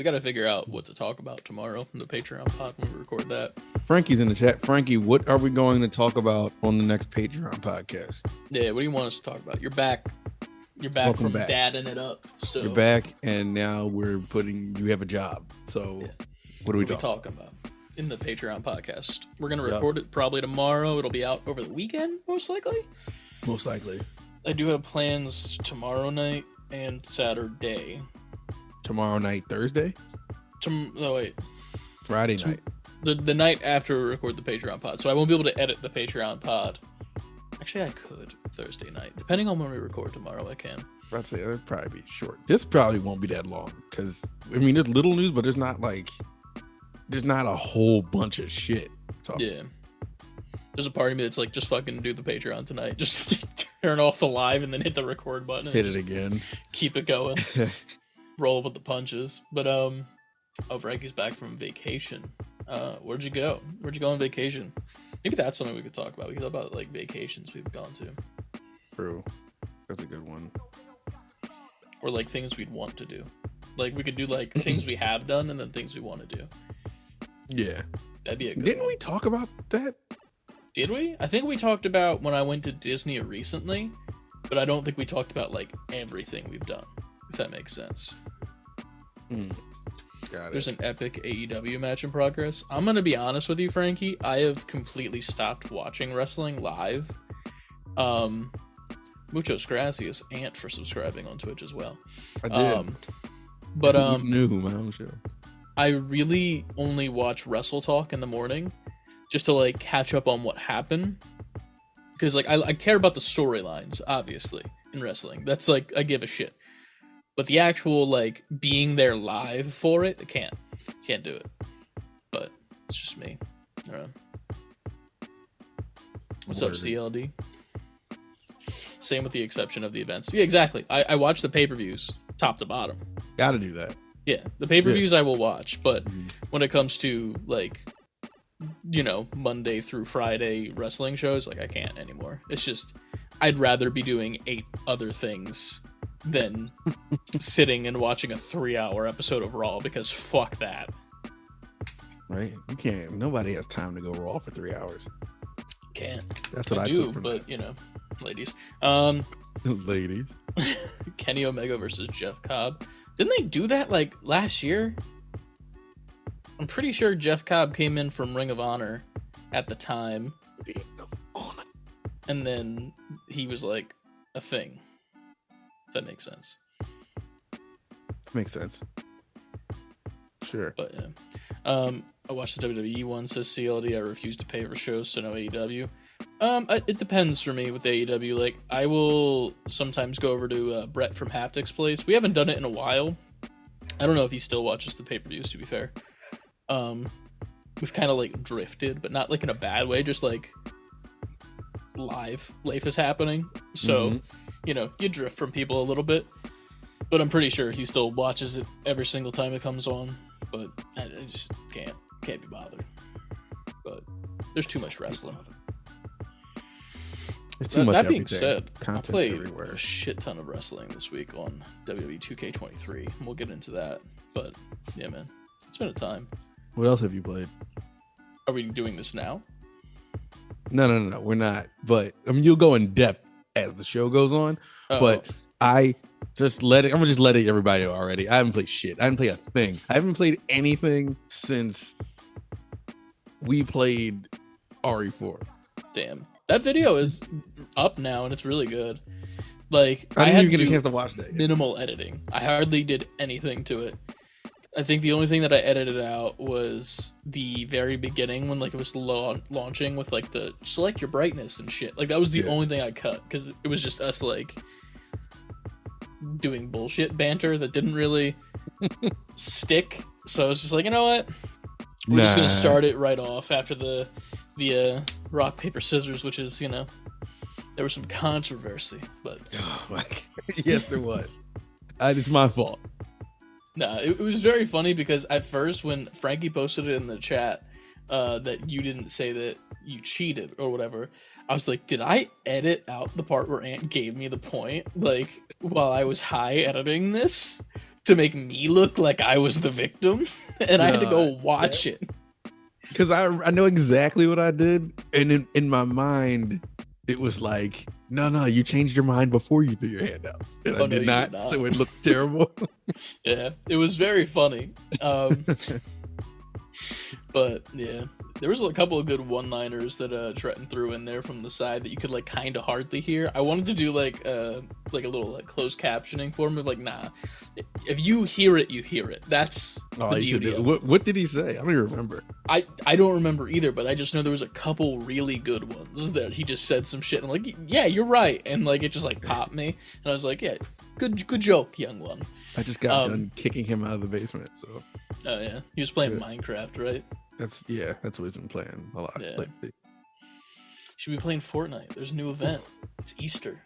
We got to figure out what to talk about tomorrow in the Patreon pod when we record that. Frankie's in the chat. Frankie, what are we going to talk about on the next Patreon podcast? Yeah, what do you want us to talk about? You're back. Welcome from back. dadding it up. So you're back, and now you have a job. So what are we talking about in the Patreon podcast? We're going to record it probably tomorrow. It'll be out over the weekend, most likely. Most likely. I do have plans tomorrow night and Saturday. Tomorrow night, Thursday? Friday night. The night after we record the Patreon pod. So I won't be able to edit the Patreon pod. Actually, I could Thursday night. Depending on when we record tomorrow, I can. I'd say it'd probably be short. This probably won't be that long because, I mean, there's little news, but there's not a whole bunch of shit. So. Yeah. There's a part of me that's like, just fucking do the Patreon tonight. Just turn off the live and then hit the record button. And hit it again. Keep it going. Roll with the punches. But, Frankie's back from vacation. Where'd you go? Where'd you go on vacation? Maybe that's something we could talk about. We could talk about like vacations we've gone to. True. That's a good one. Or like things we'd want to do. Like we could do like things we have done and then things we want to do. Yeah. That'd be a good Didn't one. we talk about that? Did we? I think we talked about when I went to Disney recently, but I don't think we talked about like everything we've done, if that makes sense. Got it. There's an epic AEW match in progress. I'm going to be honest with you, Frankie. I have completely stopped watching wrestling live. Muchos gracias, Ant, for subscribing on Twitch as well. I did. But new my own show. I really only watch Wrestle Talk in the morning just to like catch up on what happened. Because like I care about the storylines, obviously, in wrestling. That's like I give a shit. But the actual like being there live for it, I can't do it. But it's just me. I don't know. What's up, CLD? Same with the exception of the events. Yeah, exactly. I watch the pay-per-views top to bottom. Gotta do that. Yeah, the pay-per-views I will watch, but when it comes to like, Monday through Friday wrestling shows, like I can't anymore. It's just I'd rather be doing 8 other things than sitting and watching a 3-hour episode of Raw, because fuck that. Right? You can't. Nobody has time to go Raw for 3 hours. Can't. That's what I do, took from but that. Ladies. Ladies. Kenny Omega versus Jeff Cobb. Didn't they do that like last year? I'm pretty sure Jeff Cobb came in from Ring of Honor at the time. And then he was like a thing. If that makes sense. Makes sense. Sure. But yeah. I watched the WWE one, says CLD. I refuse to pay for shows, so no AEW. It depends for me with AEW. Like, I will sometimes go over to Brett from Haptic's place. We haven't done it in a while. I don't know if he still watches the pay-per-views, to be fair. We've kind of like drifted, but not like in a bad way, just like life is happening. So, you drift from people a little bit. But I'm pretty sure he still watches it every single time it comes on. But I just can't be bothered. But there's too much wrestling. It's too much. That being said, I Content's played everywhere. a shit ton of wrestling this week on WWE 2K23. We'll get into that. But yeah, man, it's been a time. What else have you played? Are we doing this now? No, we're not. But I mean, you'll go in depth as the show goes on. Oh. But I'm gonna just let everybody know already. I haven't played shit. I haven't played a thing. I haven't played anything since we played RE4. Damn. That video is up now and it's really good. Like, I didn't had even get to a do chance to watch that yet. minimal editing. I hardly did anything to it. I think the only thing that I edited out was the very beginning when like it was launching with like the select your brightness and shit. Like that was the only thing I cut, because it was just us like doing bullshit banter that didn't really stick. So I was just like, you know what? We're just gonna start it right off after the rock paper scissors, which is there was some controversy, but yes, there was. It's my fault. No, it was very funny because at first when Frankie posted it in the chat that you didn't say that you cheated or whatever, I was like, did I edit out the part where Ant gave me the point like while I was high editing this? to make me look like I was the victim, and I had to go watch it. Because I know exactly what I did, and in my mind, it was like, no, you changed your mind before you threw your hand out, and I did not, so it looks terrible. Yeah, it was very funny. But yeah, there was a couple of good one-liners that Trenton threw in there from the side that you could like kind of hardly hear. I wanted to do like a little like closed captioning for him, but like nah, if you hear it, you hear it. That's the beauty of it. What did he say? I don't even remember. I don't remember either, but I just know there was a couple really good ones that he just said some shit. And I'm like, yeah, you're right, and like it just like popped me, and I was like, yeah, good joke, young one. I just got done kicking him out of the basement, so. Oh yeah, he was playing Minecraft, right? That's what he's been playing a lot. Yeah. Should be playing Fortnite. There's a new event. It's Easter.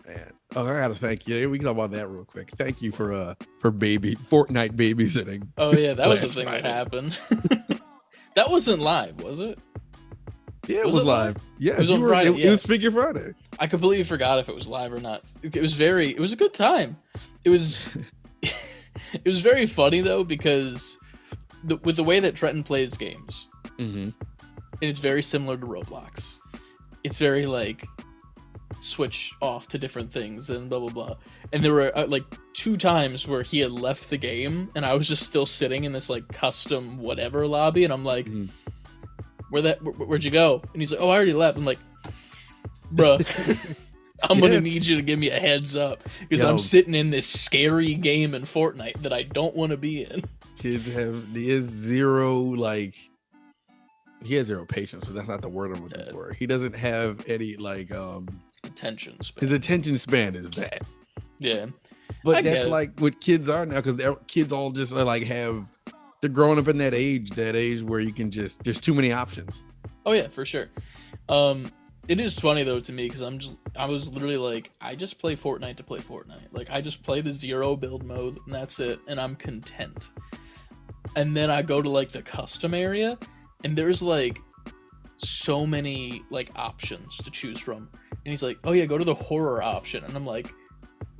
Man. Oh, I gotta thank you. We can talk about that real quick. Thank you for Fortnite babysitting. Oh yeah, that was the thing that happened. That wasn't live, was it? Yeah, it was live. Yeah, it was on Friday. It was Figure Friday. I completely forgot if it was live or not. It was a good time. It was it was very funny though, because with the way that Trenton plays games, and it's very similar to Roblox. It's very like switch off to different things and blah blah blah. And there were like 2 times where he had left the game, and I was just still sitting in this like custom whatever lobby, and I'm like, where'd you go? And he's like, oh, I already left. I'm like, bruh. I'm gonna need you to give me a heads up, because I'm sitting in this scary game in Fortnite that I don't want to be in. Kids he has zero patience, but that's not the word I'm looking for. He doesn't have any like attention span. His attention span is that. Yeah. But that's like what kids are now, because kids all just they're growing up in that age where you can there's too many options. Oh yeah, for sure. It is funny though to me, because I was literally like, I just play Fortnite to play Fortnite. Like I just play the 0 build mode and that's it, and I'm content. And then I go to like the custom area, and there's like so many like options to choose from. And he's like, oh yeah, go to the horror option. And I'm like,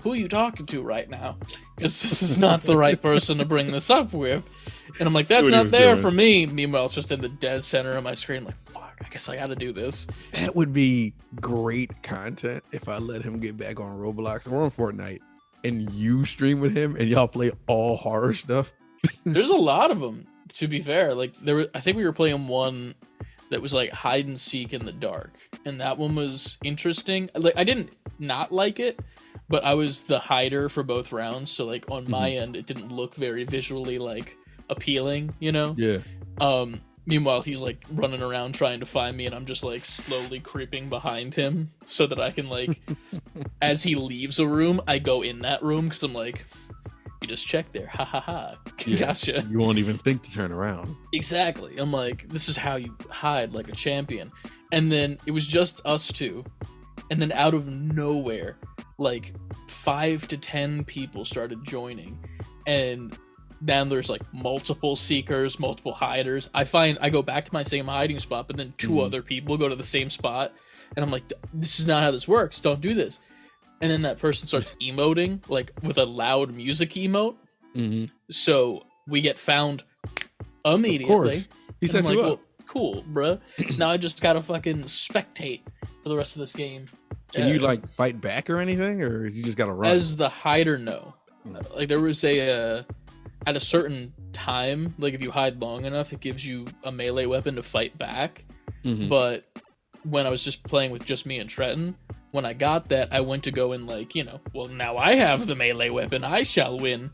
who are you talking to right now? Because this is not the right person to bring this up with. And I'm like, that's not there for me. Meanwhile, it's just in the dead center of my screen. I'm like, fuck, I guess I gotta do this. That would be great content if I let him get back on Roblox or on Fortnite, and you stream with him and y'all play all horror stuff. There's a lot of them, to be fair. Like I think we were playing one that was like hide and seek in the dark, and that one was interesting. Like I didn't not like it, but I was the hider for both rounds, so like on my end it didn't look very visually like appealing, you know? Yeah. Meanwhile, he's like running around trying to find me, and I'm just like slowly creeping behind him so that I can like as he leaves a room, I go in that room, because I'm like, you just check there, ha ha ha. Yeah, gotcha. You won't even think to turn around. Exactly. I'm like, this is how you hide like a champion. And then it was just us two, and then out of nowhere, like 5 to 10 people started joining, and then there's like multiple seekers, multiple hiders. I go back to my same hiding spot, but then 2 other people go to the same spot, and I'm like, this is not how this works, don't do this. And then that person starts emoting, like with a loud music emote. So we get found immediately. Of course. He set you up. Well, cool, bruh. Now I just gotta fucking spectate for the rest of this game. Can you like fight back or anything, or you just gotta run? As the hider, no. Like there was at a certain time, like if you hide long enough, it gives you a melee weapon to fight back. But when I was just playing with just me and Trenton, when I got that, I went to go and like, well, now I have the melee weapon, I shall win.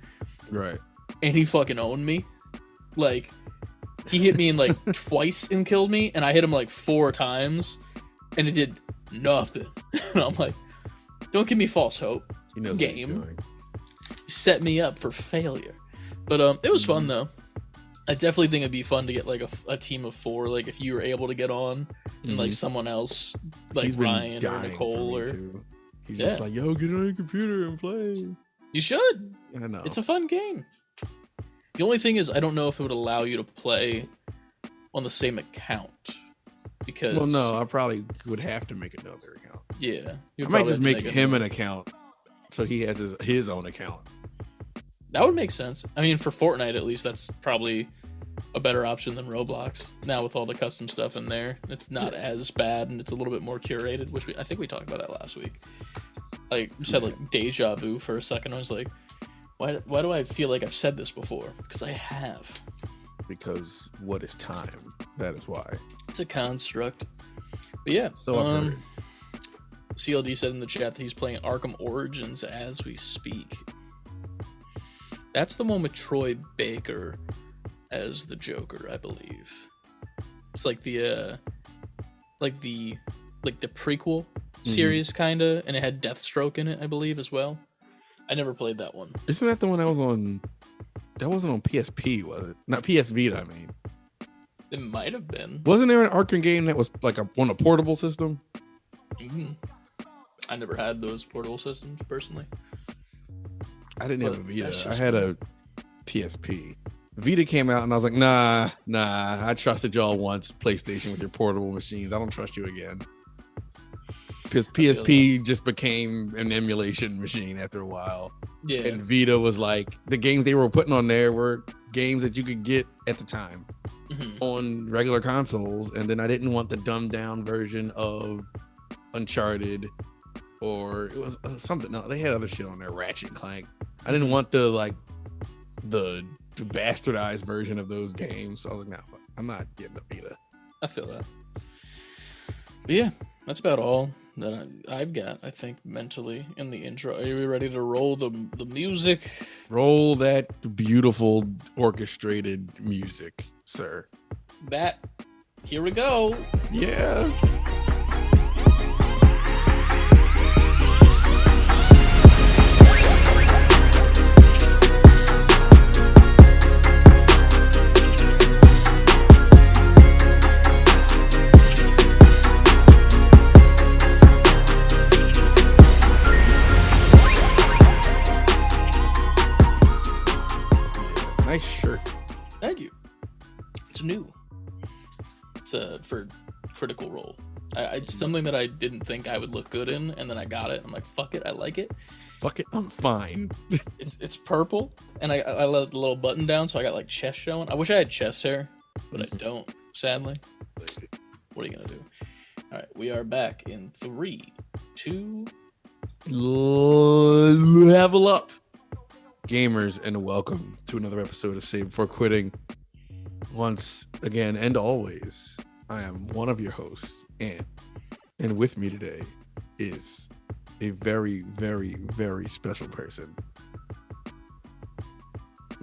Right. And he fucking owned me. Like, he hit me in like twice and killed me, and I hit him like 4 times, and it did nothing. And I'm like, don't give me false hope. He knows game. Set me up for failure. But it was fun though. I definitely think it'd be fun to get like a team of 4, like if you were able to get on, and like someone else, like Ryan or Nicole or he's just like, yo, get on your computer and play. You should. I know. It's a fun game. The only thing is, I don't know if it would allow you to play on the same account, because no, I probably would have to make another account. Yeah, I might just make him an account so he has his own account. That would make sense. I mean, for Fortnite at least, that's probably a better option than Roblox. Now with all the custom stuff in there, it's not as bad and it's a little bit more curated. Which I think we talked about that last week. Like, just had like deja vu for a second. I was like, why do I feel like I've said this before? Because I have. Because what is time? That is why. It's a construct. But yeah, So CLD said in the chat that he's playing Arkham Origins as we speak. That's the one with Troy Baker as the Joker, I believe. It's like the prequel series kinda, and it had Deathstroke in it, I believe, as well. I never played that one. Isn't that the one that was on? That wasn't on PSP, was it? Not PS Vita, I mean. It might have been. Wasn't there an Arkham game that was like on a portable system? Mm-hmm. I never had those portable systems personally. I didn't have a Vita. I had a PSP. Vita came out and I was like, nah. I trusted y'all once, PlayStation, with your portable machines. I don't trust you again. Because PSP just became an emulation machine after a while. Yeah. And Vita was like, the games they were putting on there were games that you could get at the time on regular consoles. And then I didn't want the dumbed down version of Uncharted, or it was something. No, they had other shit on there, Ratchet and Clank. I didn't want the bastardized version of those games. So I was like, nah, I'm not getting a Vita. I feel that. But yeah, that's about all that I've got, I think, mentally in the intro. Are you ready to roll the music? Roll that beautiful orchestrated music, sir. Here we go. Yeah. Nice shirt. Thank you. It's new. It's for Critical Role. It's something that I didn't think I would look good in, and then I got it. I'm like, fuck it, I like it. Fuck it, I'm fine. It's purple, and I let the little button down, so I got like chest showing. I wish I had chest hair, but I don't, sadly. What are you gonna do? All right, we are back in 3, 2. Level up, gamers, and welcome to another episode of Save Before Quitting. Once again and always, I am one of your hosts, and with me today is a very, very, very special person,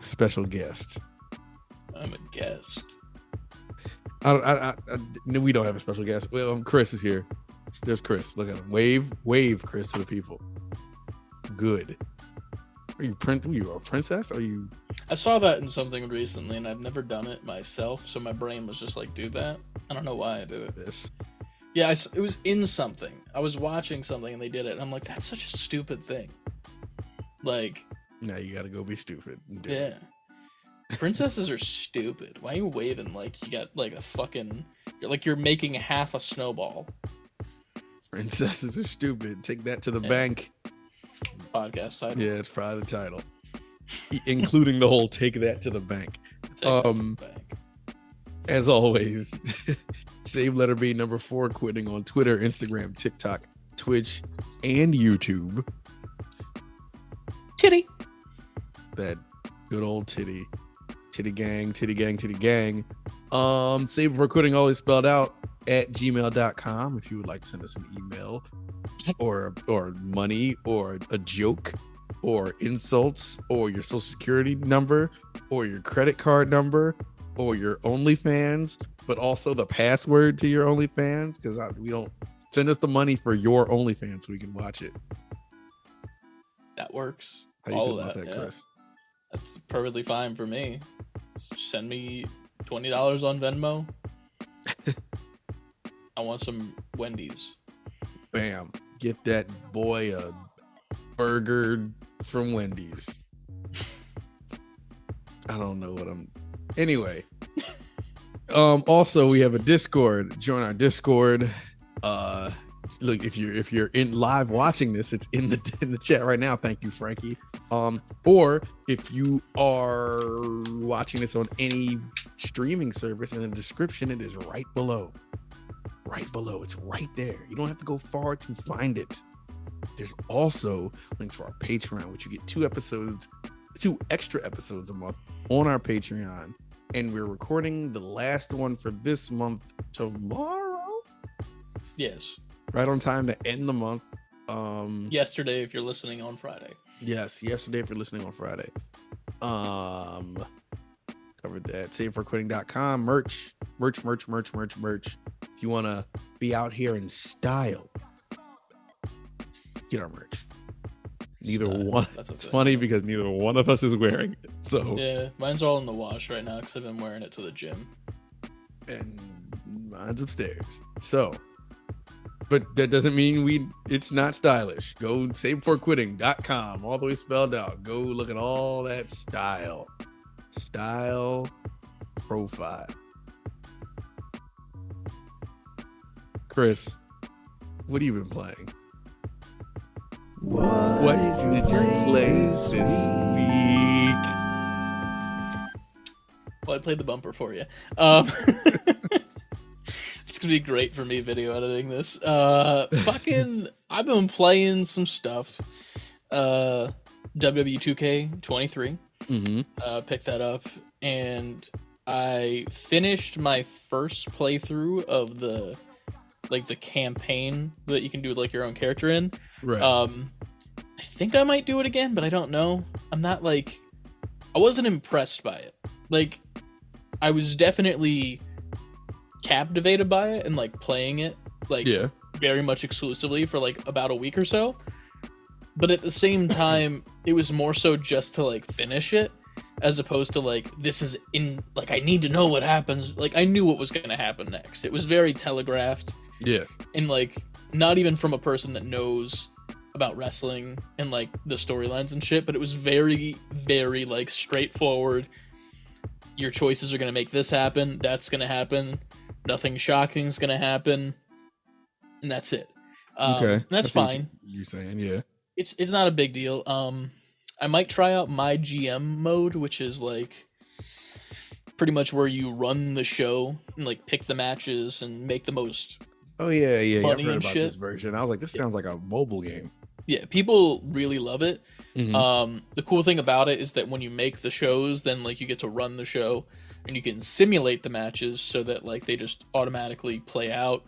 special guest. I'm a guest. No, we don't have a special guest. Well, Chris is here. There's Chris. Look at him. Wave, Chris, to the people. Good. Are you a princess? Are you? I saw that in something recently, and I've never done it myself, so my brain was just like, do that. I don't know why I did it. This. Yeah, it was in something. I was watching something, and they did it, and I'm like, that's such a stupid thing. Like. Now you gotta go be stupid. Yeah. Princesses are stupid. Why are you waving like you got like a fucking... You're making half a snowball. Princesses are stupid. Take that to the bank. Podcast title. Yeah, it's probably the title. Including the whole take that to the bank. As always, save letter B number 4 quitting on Twitter, Instagram, TikTok, Twitch, and YouTube. Titty. That good old titty gang. Save Before Quitting, always spelled out, at gmail.com if you would like to send us an email or money or a joke or insults or your social security number or your credit card number or your OnlyFans, but also the password to your OnlyFans, because we don't send us the money for your OnlyFans so we can watch it. That works. How do you feel about that, Chris? That's perfectly fine for me. Send me $20 on Venmo. I want some Wendy's. Bam. Get that boy a burger from Wendy's. I don't know what I'm... Anyway. Also, we have a Discord. Join our Discord. Look, if you're in live watching this, it's in the chat right now. Thank you, Frankie. Or if you are watching this on any streaming service, in the description, it is right below. Right below. It's right there. You don't have to go far to find it. There's also links for our Patreon, which you get 2 extra episodes a month on our Patreon. And we're recording the last one for this month tomorrow. Yes. Right on time to end the month. Yesterday, if you're listening on Friday. Yes, yesterday if you're listening on Friday. Covered that. SaveForQuitting.com. Merch. If you want to be out here in style, get our merch. Neither one. It's funny because neither one of us is wearing it. So yeah, mine's all in the wash right now because I've been wearing it to the gym. And mine's upstairs. So, but that doesn't mean it's not stylish. Go SaveForQuitting.com, all the way spelled out. Go look at all that style profile. Chris, what have you been playing? What did you play this week? Well, I played the bumper for you. It's gonna be great for me video editing this. I've been playing some stuff. WWE 2K23. Picked that up, and I finished my first playthrough of the campaign that you can do with like your own character in. Right. I think I might do it again, but I don't know. I wasn't impressed by it. Like, I was definitely captivated by it and like playing it very much exclusively for like about a week or so. But at the same time, it was more so just to like finish it, as opposed to like, this is in like, I need to know what happens. Like, I knew what was going to happen next. It was very telegraphed. Yeah. And like, not even from a person that knows about wrestling and like the storylines and shit, but it was very, very like straightforward. Your choices are going to make this happen. That's going to happen. Nothing shocking is going to happen. And that's it. Okay. That's fine. You're saying, yeah. It's not a big deal. I might try out my GM mode, which is like pretty much where you run the show and like pick the matches and make the most. Oh yeah. I've heard about shit. this version. I was like, this sounds like a mobile game. Yeah, people really love it. Mm-hmm. The cool thing about it is that when you make the shows, then like you get to run the show and you can simulate the matches so that like they just automatically play out.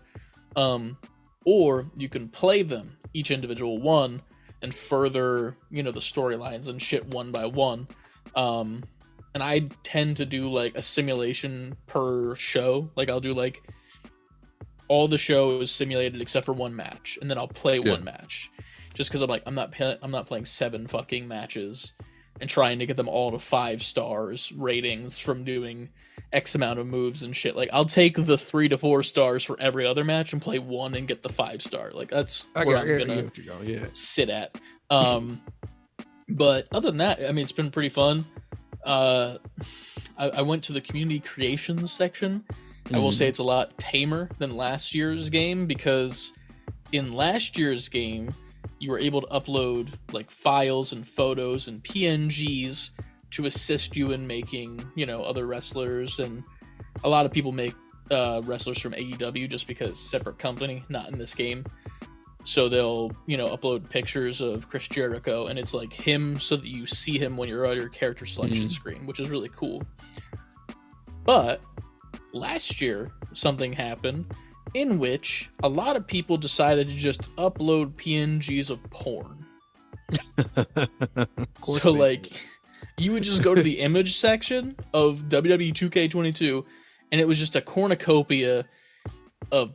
Or you can play them each individual one and further, the storylines and shit one by one. And I tend to do like a simulation per show. Like I'll do like all the show is simulated except for one match, and then I'll play one match. Just because I'm like, I'm not playing 7 fucking matches and trying to get them all to 5 stars ratings from doing X amount of moves and shit. Like, I'll take the 3 to 4 stars for every other match and play one and get the 5 star. Like, that's where I'm gonna sit at. But other than that, I mean, it's been pretty fun. I went to the community creations section. I will say it's a lot tamer than last year's game, because in last year's game, you were able to upload like files and photos and PNGs to assist you in making, other wrestlers. And a lot of people make wrestlers from AEW just because separate company, not in this game. So they'll, upload pictures of Chris Jericho, and it's like him so that you see him when you're on your character selection screen, which is really cool. But last year, something happened in which a lot of people decided to just upload PNGs of porn. So, like, you would just go to the image section of WWE 2K22, and it was just a cornucopia of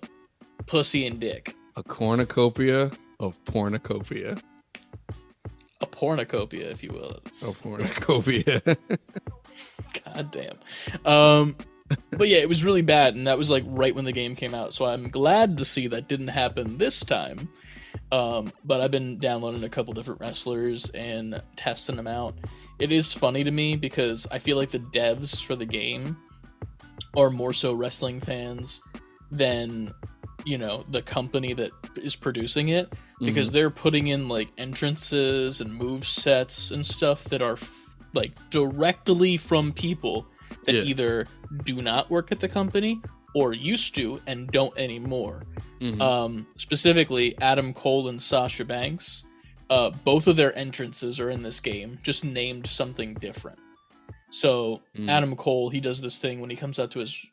pussy and dick. A cornucopia of pornocopia. A pornocopia, if you will. A pornocopia. God damn. But yeah, it was really bad, and that was like right when the game came out, so I'm glad to see that didn't happen this time. But I've been downloading a couple different wrestlers and testing them out. It is funny to me because I feel like the devs for the game are more so wrestling fans than the company that is producing it, because they're putting in like entrances and move sets and stuff that are like directly from people that either do not work at the company or used to and don't anymore. Specifically Adam Cole and Sasha Banks, both of their entrances are in this game, just named something different. So Adam Cole, he does this thing when he comes out to his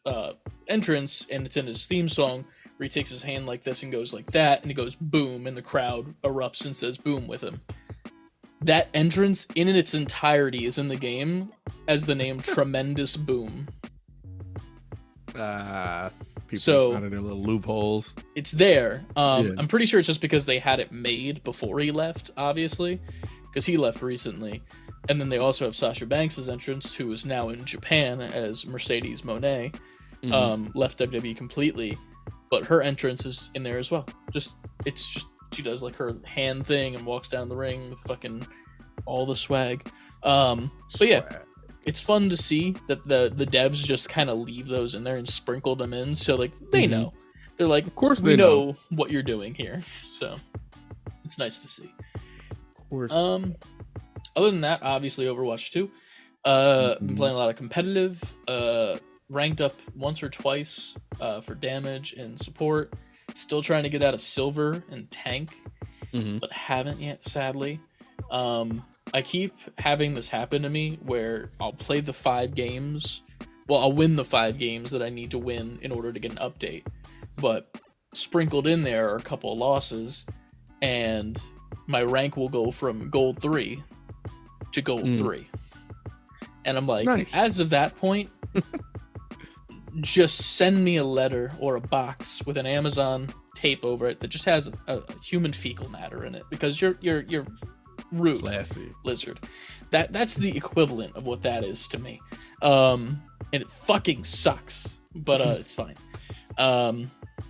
entrance, and it's in his theme song, where he takes his hand like this and goes like that, and he goes boom, and the crowd erupts and says boom with him. That entrance in its entirety is in the game as the name Tremendous Boom. People finding their little loopholes. It's there. I'm pretty sure it's just because they had it made before he left, obviously, because he left recently. And then they also have Sasha Banks' entrance, who is now in Japan as Mercedes Moné, left WWE completely, but her entrance is in there as well. It's just she does like her hand thing and walks down the ring with fucking all the swag. But yeah, it's fun to see that the devs just kind of leave those in there and sprinkle them in, so like they know. They're like, of course we know what you're doing here, so it's nice to see. Of course. Other than that, obviously Overwatch 2. Been playing a lot of competitive, ranked up once or twice for damage and support. Still trying to get out of silver and tank, but haven't yet, sadly. I keep having this happen to me where I'll play the 5 games. Well, I'll win the 5 games that I need to win in order to get an update. But sprinkled in there are a couple of losses, and my rank will go from gold 3 to gold 3. And I'm like, nice. As of that point, just send me a letter or a box with an Amazon tape over it that just has a human fecal matter in it, because you're rude. Classy lizard. That's the equivalent of what that is to me. And it fucking sucks, but it's fine.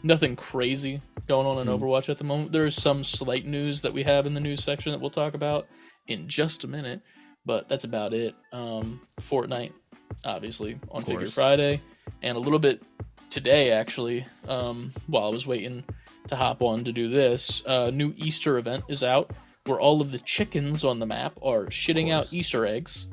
Nothing crazy going on in Overwatch at the moment. There's some slight news that we have in the news section that we'll talk about in just a minute, but that's about it. Fortnite, obviously, on Figure Friday, and a little bit today, actually, while I was waiting to hop on to do this. New Easter event is out, where all of the chickens on the map are shitting out Easter eggs.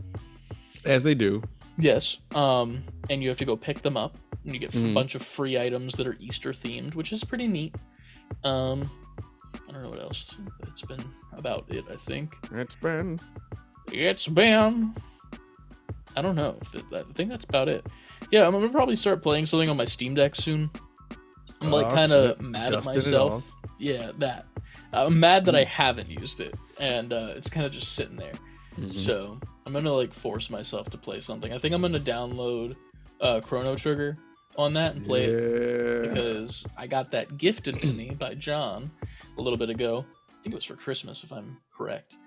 As they do. Yes, and you have to go pick them up, and you get a bunch of free items that are Easter themed, which is pretty neat. I don't know what else. It's been about it, I think. It's been. I don't know. I think that's about it. Yeah, I'm gonna probably start playing something on my Steam Deck soon. I'm like kind of mad at myself. Yeah, that. I'm mad that I haven't used it, and it's kind of just sitting there. So I'm gonna like force myself to play something. I think I'm gonna download Chrono Trigger on that and play it, because I got that gifted to me by John a little bit ago. I think it was for Christmas, if I'm correct.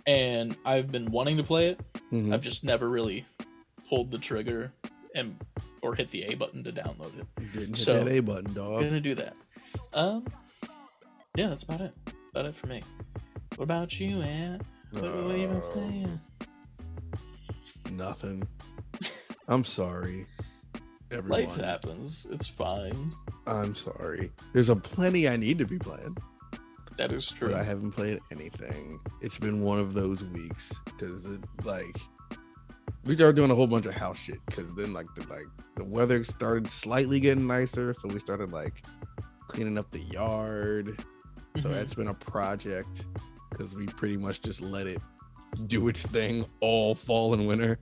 And I've been wanting to play it. I've just never really pulled the trigger or hit the A button to download it. You didn't hit that A button, dog. I'm gonna do that. Yeah, that's about it. About it for me. What about you, Ant? What have you been playing? Nothing. I'm sorry, everyone. Life happens. It's fine. I'm sorry. There's a plenty I need to be playing. That is true. But I haven't played anything. It's been one of those weeks, because we started doing a whole bunch of house shit, because then the weather started slightly getting nicer, so we started cleaning up the yard. So that's been a project, because we pretty much just let it do its thing all fall and winter.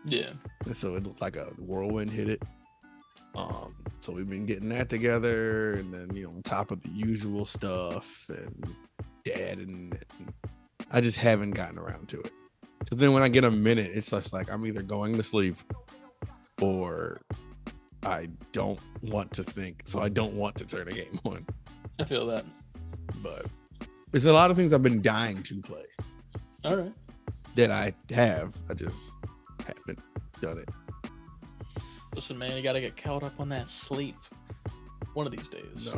Yeah. And so it looked like a whirlwind hit it. So we've been getting that together, and then on top of the usual stuff and dad, and I just haven't gotten around to it. So then when I get a minute, it's just like I'm either going to sleep or I don't want to think, so I don't want to turn a game on. I feel that. But there's a lot of things I've been dying to play. All right. That I just haven't done it. Listen, man, you gotta get caught up on that sleep one of these days.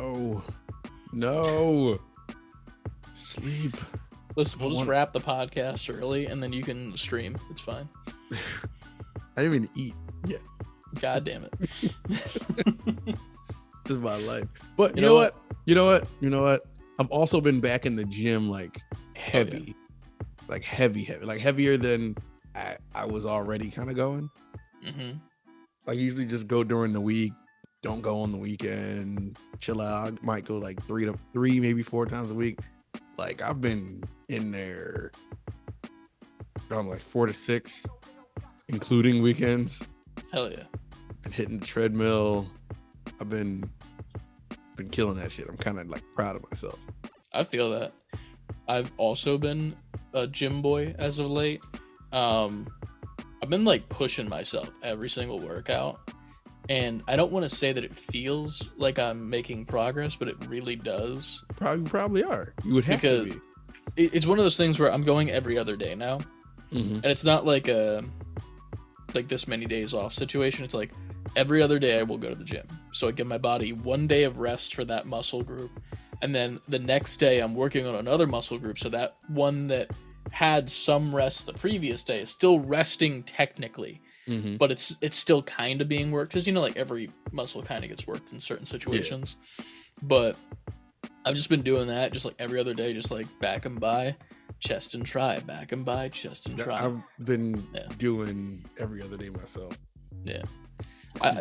No. Sleep. Listen, we'll just wrap the podcast early, and then you can stream. It's fine. I didn't even eat yet. God damn it. This is my life. But you know what? You know what? I've also been back in the gym like heavy. Like heavy. Like heavier than I was already kind of going. Mm-hmm. I usually just go during the week, don't go on the weekend, chill out. I might go like three, maybe 4 times a week. Like I've been in there around like 4 to 6, including weekends. Hell yeah. Been hitting the treadmill. I've been killing that shit. I'm kind of like proud of myself. I feel that. I've also been a gym boy as of late. I've been like pushing myself every single workout, and I don't want to say that it feels like I'm making progress, but it really does. Probably are. You would have to be. It's one of those things where I'm going every other day now, and it's not like this many days off situation. It's like every other day I will go to the gym, so I give my body 1 day of rest for that muscle group, and then the next day I'm working on another muscle group, so that one that had some rest the previous day is still resting technically, but it's still kind of being worked, because like every muscle kind of gets worked in certain situations. But I've just been doing that just like every other day, just like back and by, chest and try, back and by, chest and try. I've been doing every other day myself.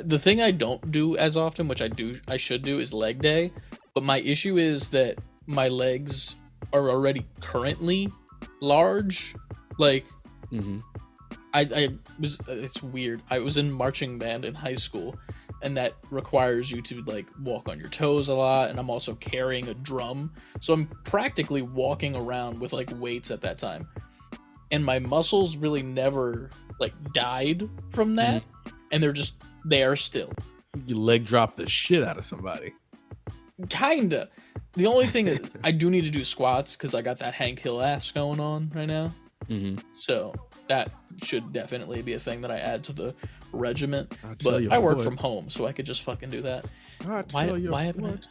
The thing I don't do as often, which I should do, is leg day, but my issue is that my legs are already currently large. Like it's weird. I was in marching band in high school, and that requires you to like walk on your toes a lot, and I'm also carrying a drum, so I'm practically walking around with like weights at that time, and my muscles really never like died from that, and they are still. You leg drop the shit out of somebody. Kinda. The only thing is I do need to do squats because I got that Hank Hill ass going on right now. So that should definitely be a thing that I add to the regiment. But I work from home, so I could just fucking do that. Why haven't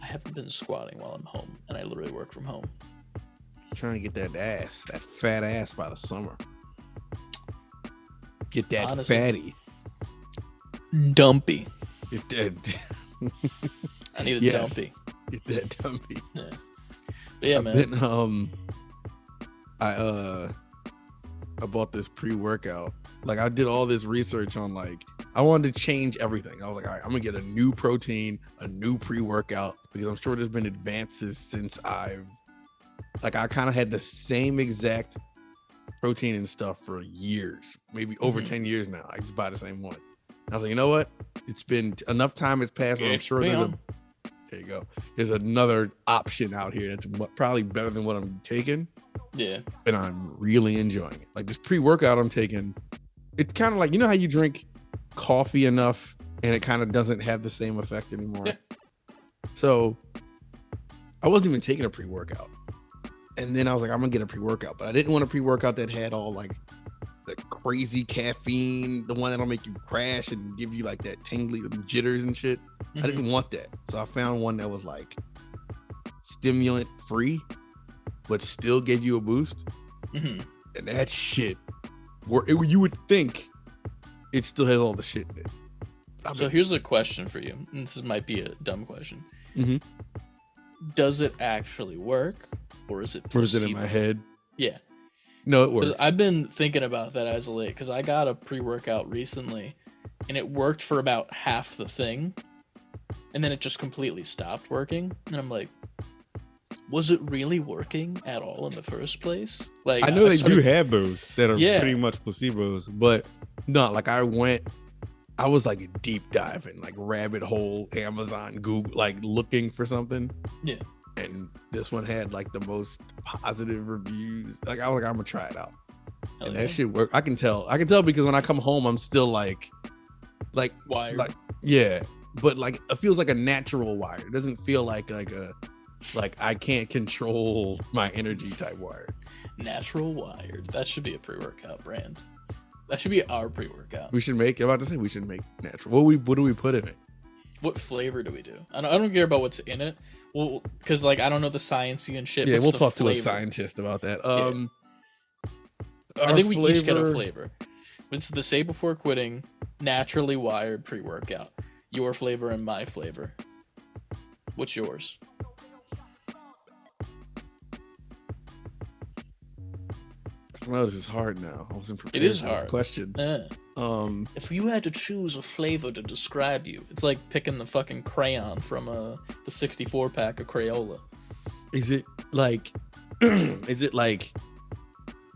I haven't been squatting while I'm home, and I literally work from home. Trying to get that fat ass by the summer. Get that fatty. Dumpy. Get that. I need a dumpy. Get that dumpy. Yeah. But yeah, man. I bought this pre-workout. Like I did all this research on like I wanted to change everything. I was like, all right, I'm gonna get a new protein, a new pre-workout, because I'm sure there's been advances since I kind of had the same exact protein and stuff for years, maybe over 10 years now. I just buy the same one. I was like, you know what? It's been enough time has passed where I'm sure there you go. There's another option out here that's probably better than what I'm taking. Yeah. And I'm really enjoying it. Like this pre-workout I'm taking, it's kind of like, you know how you drink coffee enough and it kind of doesn't have the same effect anymore. Yeah. So I wasn't even taking a pre-workout. And then I was like, I'm gonna get a pre-workout, but I didn't want a pre-workout that had all like the crazy caffeine, the one that'll make you crash and give you like that tingly jitters and shit. I didn't want that. So I found one that was like stimulant free, but still gave you a boost. And that shit, you would think it still has all the shit in it. So here's a question for you. And this might be a dumb question. Does it actually work, or is it placebo? Or is it in my head? Yeah. No, it works. I've been thinking about that as of late, because I got a pre-workout recently, and it worked for about half the thing, and then it just completely stopped working. And I'm like, was it really working at all in the first place? Like, I know they do have those that are pretty much placebos, but no, like I was like deep diving, like rabbit hole, Amazon, Google, like looking for something. Yeah. And this one had like the most positive reviews. Like I was like, I'm gonna try it out. And that shit worked. I can tell because when I come home, I'm still like wired. But like it feels like a natural wire. It doesn't feel like I can't control my energy type wire. Natural wired. That should be a pre-workout brand. That should be our pre-workout. We should make natural. What do we put in it? What flavor do we do? I don't care about what's in it. Well, because like I don't know the sciencey and shit. Yeah, we'll talk to a scientist about that. I think we each get a flavor. It's the Say Before Quitting naturally wired pre-workout. your flavor and my flavor. What's yours? Well, this is hard now. I wasn't prepared It is for this hard. question. If you had to choose a flavor to describe you, it's like picking the fucking crayon from the 64 pack of Crayola. Is it like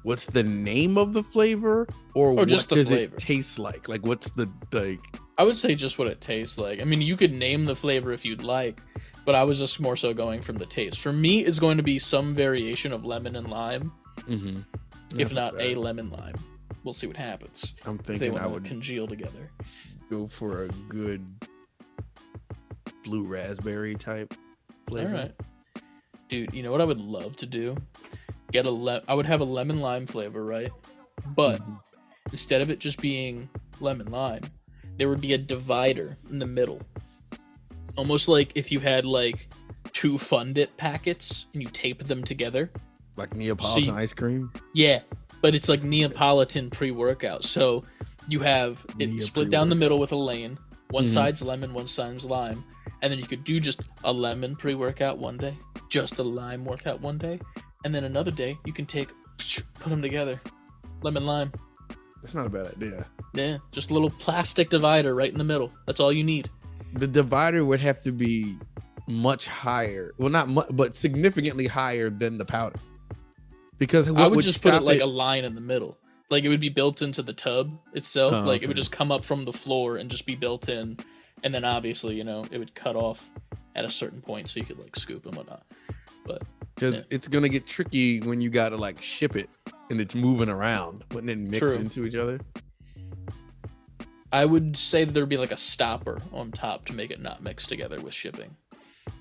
what's the name of the flavor, or what just the does flavor? It taste like? Like, what's the like? I would say just what it tastes like. I mean, you could name the flavor if you'd like, but I was just more so going from the taste. For me, it's going to be some variation of lemon and lime, if not a lemon lime. We'll see what happens. I'm if thinking they I would congeal together. Go for a good blue raspberry type flavor. All right, dude. You know what I would love to do? I would have a lemon lime flavor, right? But instead of it just being lemon lime, there would be a divider in the middle. Almost like if you had like 2 Fun Dip packets and you tape them together. Like Neapolitan ice cream? Yeah, but it's like Neapolitan pre-workout. So you have it split down the middle with a lane. One side's lemon, one side's lime. And then you could do just a lemon pre-workout one day, just a lime workout one day. And then another day, you can put them together. Lemon lime. That's not a bad idea. Yeah, just a little plastic divider right in the middle. That's all you need. The divider would have to be much higher. Well, not much, but significantly higher than the powder. Because I would just put it like a line in the middle. Like it would be built into the tub itself. It would just come up from the floor and just be built in. And then obviously, it would cut off at a certain point so you could like scoop and whatnot. But because it's gonna get tricky when you gotta like ship it and it's moving around, wouldn't it mix into each other? I would say that there'd be like a stopper on top to make it not mix together with shipping.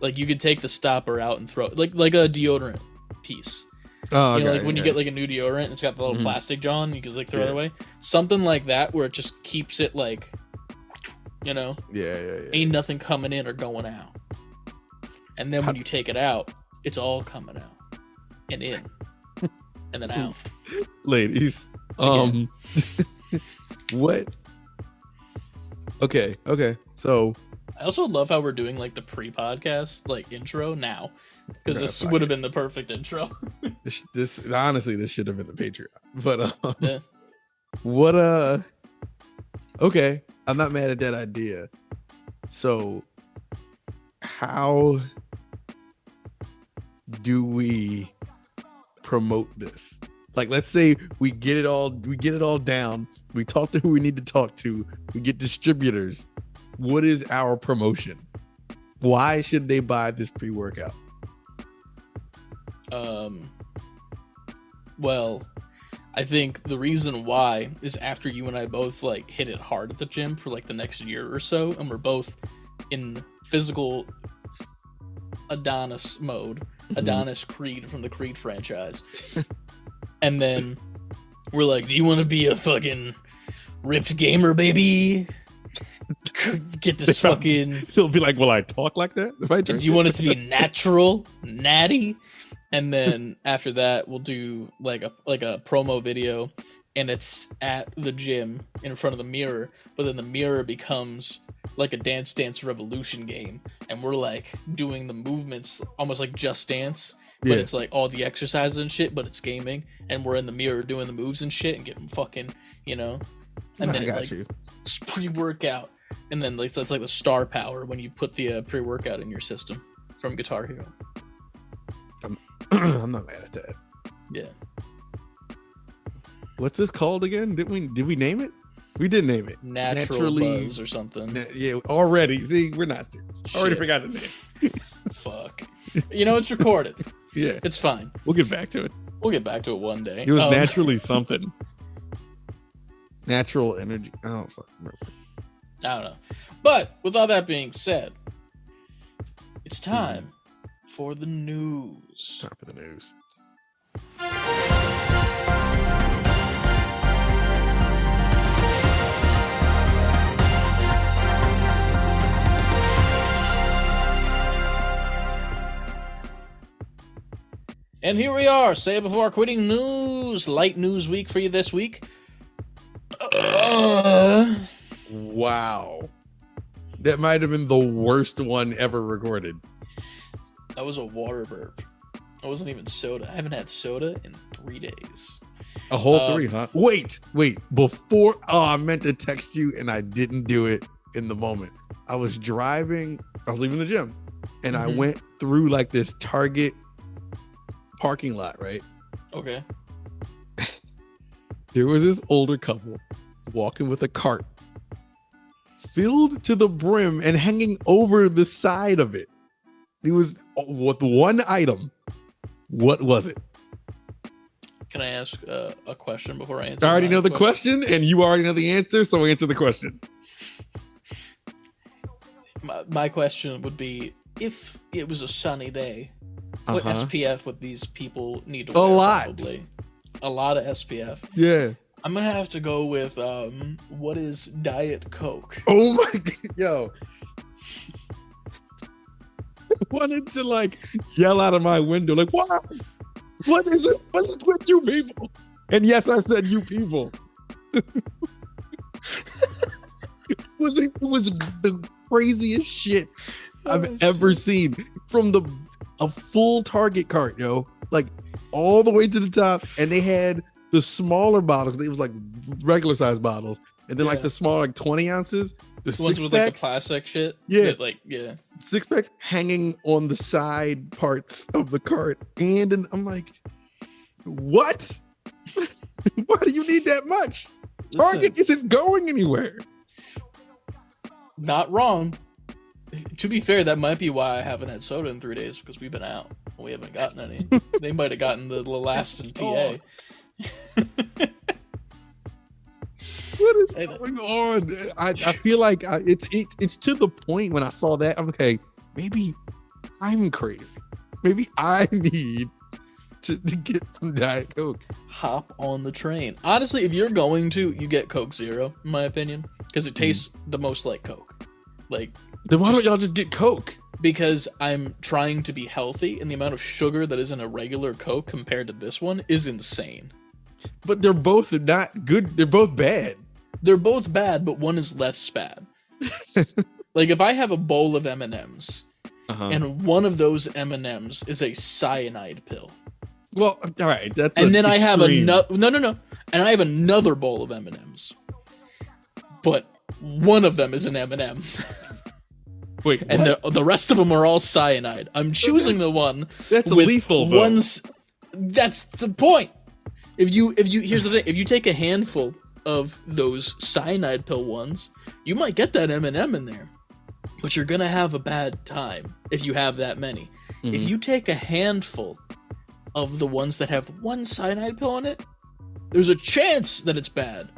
Like you could take the stopper out and throw it like a deodorant piece. Oh, okay, like when you get like a new deodorant, and it's got the little plastic John, you could like throw it away. Something like that where it just keeps it like, ain't nothing coming in or going out. And then when you take it out, it's all coming out and in and then out. Ladies, what? Okay. So I also love how we're doing like the pre-podcast like intro now, because this would have been the perfect intro. this honestly, this should have been the Patreon. But Yeah. What okay, I'm not mad at that idea. So how do we promote this? Like, let's say we get it all down. We talk to who we need to talk to. We get distributors. What is our promotion? Why should they buy this pre-workout? Well, I think the reason why is after you and I both like hit it hard at the gym for like the next year or so, and we're both in physical Adonis mode, Adonis Creed from the Creed franchise. And then we're like, do you want to be a fucking ripped gamer, baby? Get this fucking... They'll be like, will I talk like that if I drink? Do you want it to be natural, natty? And then after that, we'll do like a promo video, and it's at the gym in front of the mirror, but then the mirror becomes like a Dance Dance Revolution game, and we're like doing the movements almost like Just Dance, but it's like all the exercises and shit, but it's gaming, and we're in the mirror doing the moves and shit and getting fucking, and then it's pre-workout, and then like so it's like the star power when you put the pre-workout in your system from Guitar Hero. I'm not mad at that. Yeah. What's this called again? Did we name it? We did name it. Naturally Buzz or something. Yeah, already. See, we're not serious. Already forgot the name. Fuck. It's recorded. Yeah. It's fine. We'll get back to it. We'll get back to it one day. It was naturally something. Natural energy. I don't fucking remember. I don't know. But with all that being said, it's time for the news. Time for the news. And here we are, say it before quitting news. Light news week for you this week. Wow. That might have been the worst one ever recorded. That was a water burp. It wasn't even soda. I haven't had soda in 3 days. A whole 3, huh? Wait. Before, I meant to text you and I didn't do it in the moment. I was driving. I was leaving the gym, and I went through like this Target parking lot, right? Okay. There was this older couple walking with a cart filled to the brim and hanging over the side of it. It was with one item. What was it? Can I ask a question before I answer? I already know the question, and you already know the answer, so answer the question. My question would be, if it was a sunny day, what SPF would these people need to wear? A lot. Probably? A lot of SPF. Yeah. I'm gonna have to go with what is Diet Coke? Oh my god, yo. I wanted to like yell out of my window, like, wow, what is it? What is with you people? And yes, I said you people. It was the craziest shit I've ever seen. From a full Target cart, yo, like all the way to the top, and they had the smaller bottles. It was like regular size bottles, and then like the smaller, like 20 ounces. The ones with like the plastic shit. Yeah, like 6-packs hanging on the side parts of the cart, and I'm like, what? Why do you need that much? Target isn't going anywhere. Not wrong. To be fair, that might be why I haven't had soda in 3 days, because we've been out. We haven't gotten any. They might have gotten the last in PA. What is going on? I feel like it's to the point when I saw that, I'm like, okay, maybe I'm crazy. Maybe I need to get some Diet Coke. Hop on the train. Honestly, if you're going to, you get Coke Zero, in my opinion, because it tastes the most like Coke. Like, then why don't y'all just get Coke? Because I'm trying to be healthy, and the amount of sugar that is in a regular Coke compared to this one is insane. But they're both not good. They're both bad. They're both bad, but one is less bad. Like, if I have a bowl of M&Ms, and one of those M&Ms is a cyanide pill. Well, all right, that's and then extreme. I have another no, and I have another bowl of M&Ms, but one of them is an M&M. Wait, and the rest of them are all cyanide. I'm choosing the one that's with lethal. That's the point. If you here's the thing: if you take a handful of those cyanide pill ones, you might get that M&M in there, but you're gonna have a bad time if you have that many. If you take a handful of the ones that have one cyanide pill in it, there's a chance that it's bad,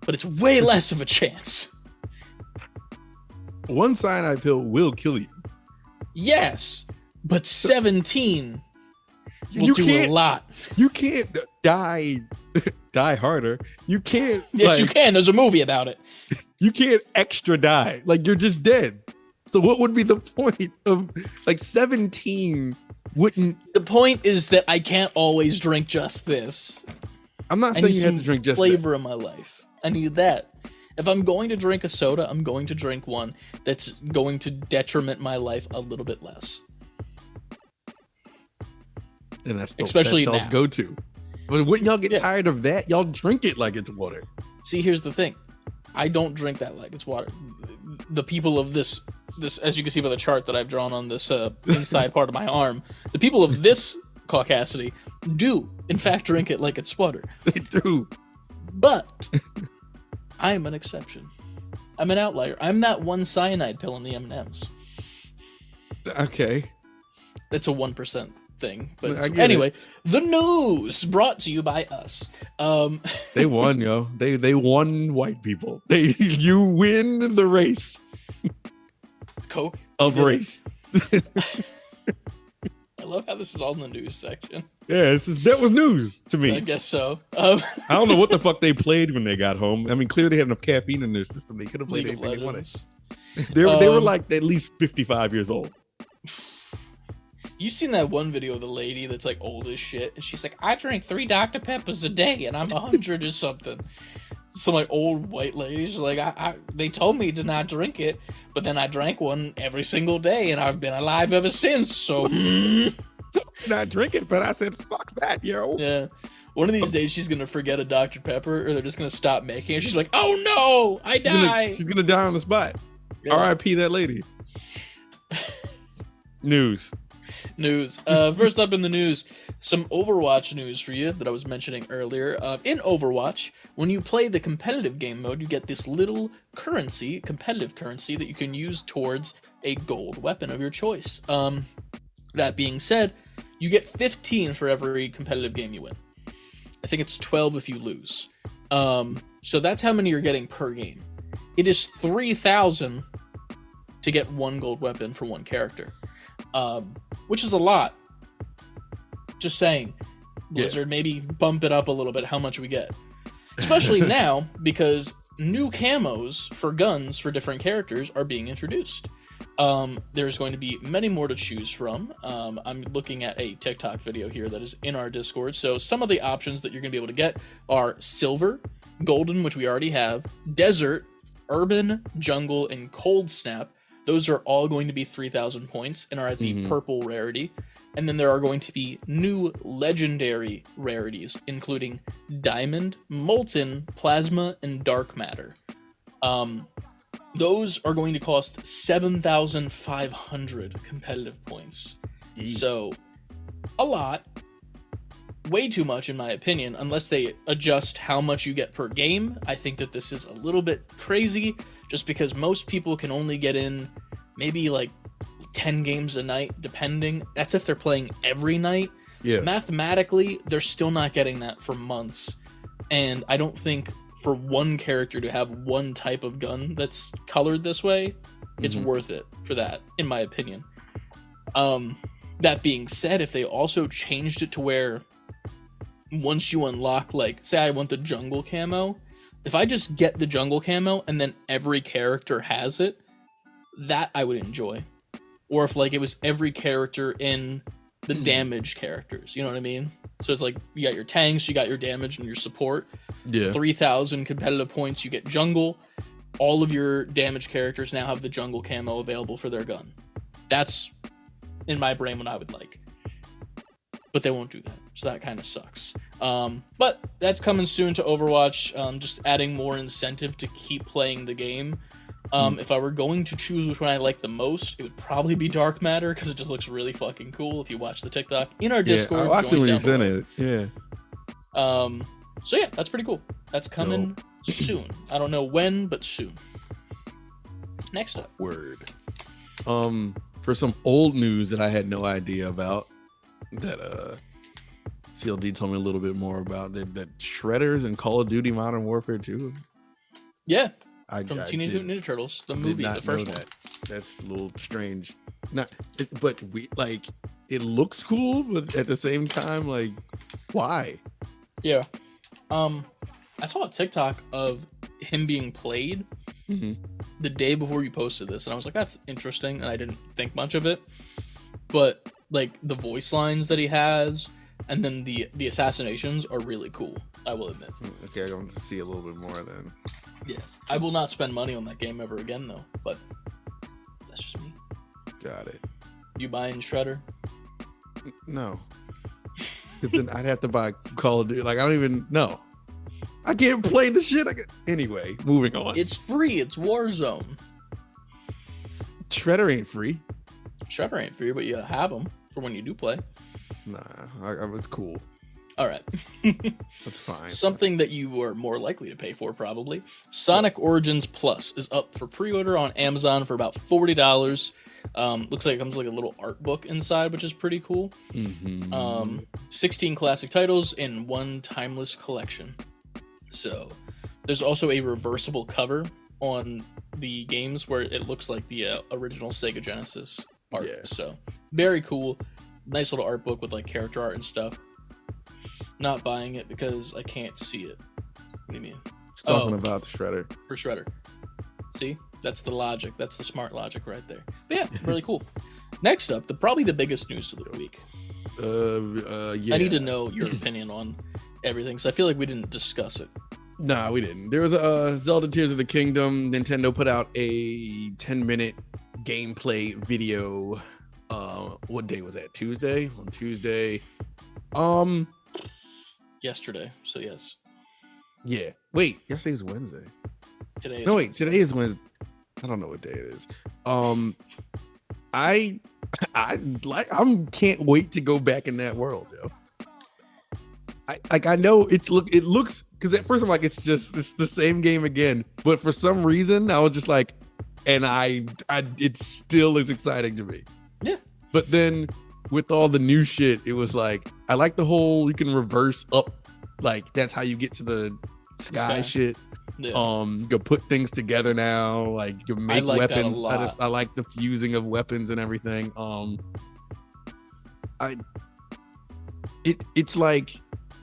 but it's way less of a chance. One cyanide pill will kill you. Yes, but 17 will do a lot. You can't die harder. You can't. Yes, you can. There's a movie about it. You can't extra die. Like, you're just dead. So what would be the point of, like, 17 wouldn't... The point is that I can't always drink just this. I'm not saying you have to drink just flavor in my life. I need that. If I'm going to drink a soda, I'm going to drink one that's going to detriment my life a little bit less. And that's especially y'all's go-to. But wouldn't y'all get tired of that? Y'all drink it like it's water. See, here's the thing. I don't drink that like it's water. The people of this, as you can see by the chart that I've drawn on this inside part of my arm, the people of this caucasity do, in fact, drink it like it's water. They do. But I am an exception. I'm an outlier. I'm that one cyanide pill in the M&Ms. Okay. It's a 1% thing. But anyway, the news brought to you by us. They won, yo. They won, white people. You win the race. Coke? Of race. I love how this is all in the news section. Yeah, that was news to me. I guess so. I don't know what the fuck they played when they got home. I mean, clearly they had enough caffeine in their system. They could have played anything they wanted. They were like at least 55 years old. You seen that one video of the lady that's like old as shit, and she's like, "I drink 3 Dr. Peppers a day, and I'm 100 or something." So my old white lady, she's like, they told me to not drink it, but then I drank one every single day, and I've been alive ever since. So Not drink it, but I said, fuck that, yo. yeah. One of these days, she's gonna forget a Dr. Pepper, or they're just gonna stop making it. She's like, "Oh no, I die!" She's gonna die on the spot. Yeah. R.I.P. that lady. News. First up in the news, some Overwatch news for you that I was mentioning earlier. In Overwatch, when you play the competitive game mode, you get this little currency, competitive currency, that you can use towards a gold weapon of your choice. That being said, you get 15 for every competitive game you win. I think it's 12 if you lose. So that's how many you're getting per game. It is 3,000 to get one gold weapon for one character, which is a lot. Just saying, Blizzard, maybe bump it up a little bit how much we get. Especially now, because new camos for guns for different characters are being introduced. There's going to be many more to choose from. I'm looking at a TikTok video here that is in our Discord. So some of the options that you're going to be able to get are silver, golden, which we already have, desert, urban, jungle, and cold snap. Those are all going to be 3,000 points and are at the purple rarity. And then there are going to be new legendary rarities, including diamond, molten, plasma, and dark matter. Those are going to cost 7,500 competitive points. So, a lot. Way too much, in my opinion, unless they adjust how much you get per game. I think that this is a little bit crazy, just because most people can only get in maybe like 10 games a night, depending. That's if they're playing every night. Yeah. Mathematically, they're still not getting that for months. And I don't think for one character to have one type of gun that's colored this way, it's worth it for that, in my opinion. That being said, if they also changed it to where once you unlock, like, say I want the jungle camo, if I just get the jungle camo and then every character has it, that I would enjoy. Or if, like, it was every character in the damage characters, you know what I mean? So it's like, you got your tanks, you got your damage, and your support. Yeah. 3,000 competitive points, you get jungle. All of your damage characters now have the jungle camo available for their gun. That's, in my brain, what I would like. But they won't do that, so that kind of sucks. But that's coming soon to Overwatch, just adding more incentive to keep playing the game. If I were going to choose which one I like the most, it would probably be Dark Matter, because it just looks really fucking cool if you watch the TikTok in our Discord. I watched it when you sent it. Yeah. So yeah, that's pretty cool. That's coming soon. I don't know when, but soon. Next up. Word. For some old news that I had no idea about, that CLD told me a little bit more about, that Shredders in Call of Duty Modern Warfare 2. Yeah. From Teenage Mutant Ninja Turtles, the movie, the first one. That's a little strange. But it looks cool, but at the same time, like, why? Yeah. I saw a TikTok of him being played the day before you posted this, and I was like, that's interesting, and I didn't think much of it. But, like, the voice lines that he has, and then the assassinations are really cool, I will admit. Okay, I want to see a little bit more then. Yeah. I will not spend money on that game ever again, though, but that's just me. Got it. You buying Shredder? No. Because then I'd have to buy Call of Duty. Like, I don't even know. I can't play the shit. Anyway, moving on. It's free. It's Warzone. Shredder ain't free. Shredder ain't free, but you have them for when you do play. Nah, it's cool. All right. That's fine. Something that you are more likely to pay for, probably. Sonic Origins Plus is up for pre-order on Amazon for about $40. Looks like it comes with like a little art book inside, which is pretty cool. 16 classic titles in one timeless collection. So there's also a reversible cover on the games where it looks like the original Sega Genesis art. Yeah. So very cool. Nice little art book with like character art and stuff. Not buying it because I can't see it. What do you mean? Just talking about the Shredder. For Shredder. See? That's the logic. That's the smart logic right there. But yeah, really cool. Next up, probably the biggest news of the week. Yeah. I need to know your opinion on everything, because I feel like we didn't discuss it. Nah, we didn't. There was a Zelda Tears of the Kingdom. Nintendo put out a 10-minute gameplay video. What day was that? Tuesday? On Tuesday. Yesterday. So yes. Yeah. Wait, yesterday's Wednesday. Today is No, wait, Wednesday. today is Wednesday. I don't know what day it is. I can't wait to go back in that world, yo. I know it looks, because at first I'm like, it's the same game again, but for some reason I was just like, and it still is exciting to me. Yeah. But then with all the new shit, it was like, I like the whole, you can reverse up, like that's how you get to the sky shit. Yeah. You can put things together now, like you can make like weapons. that a lot. I like the fusing of weapons and everything. It's like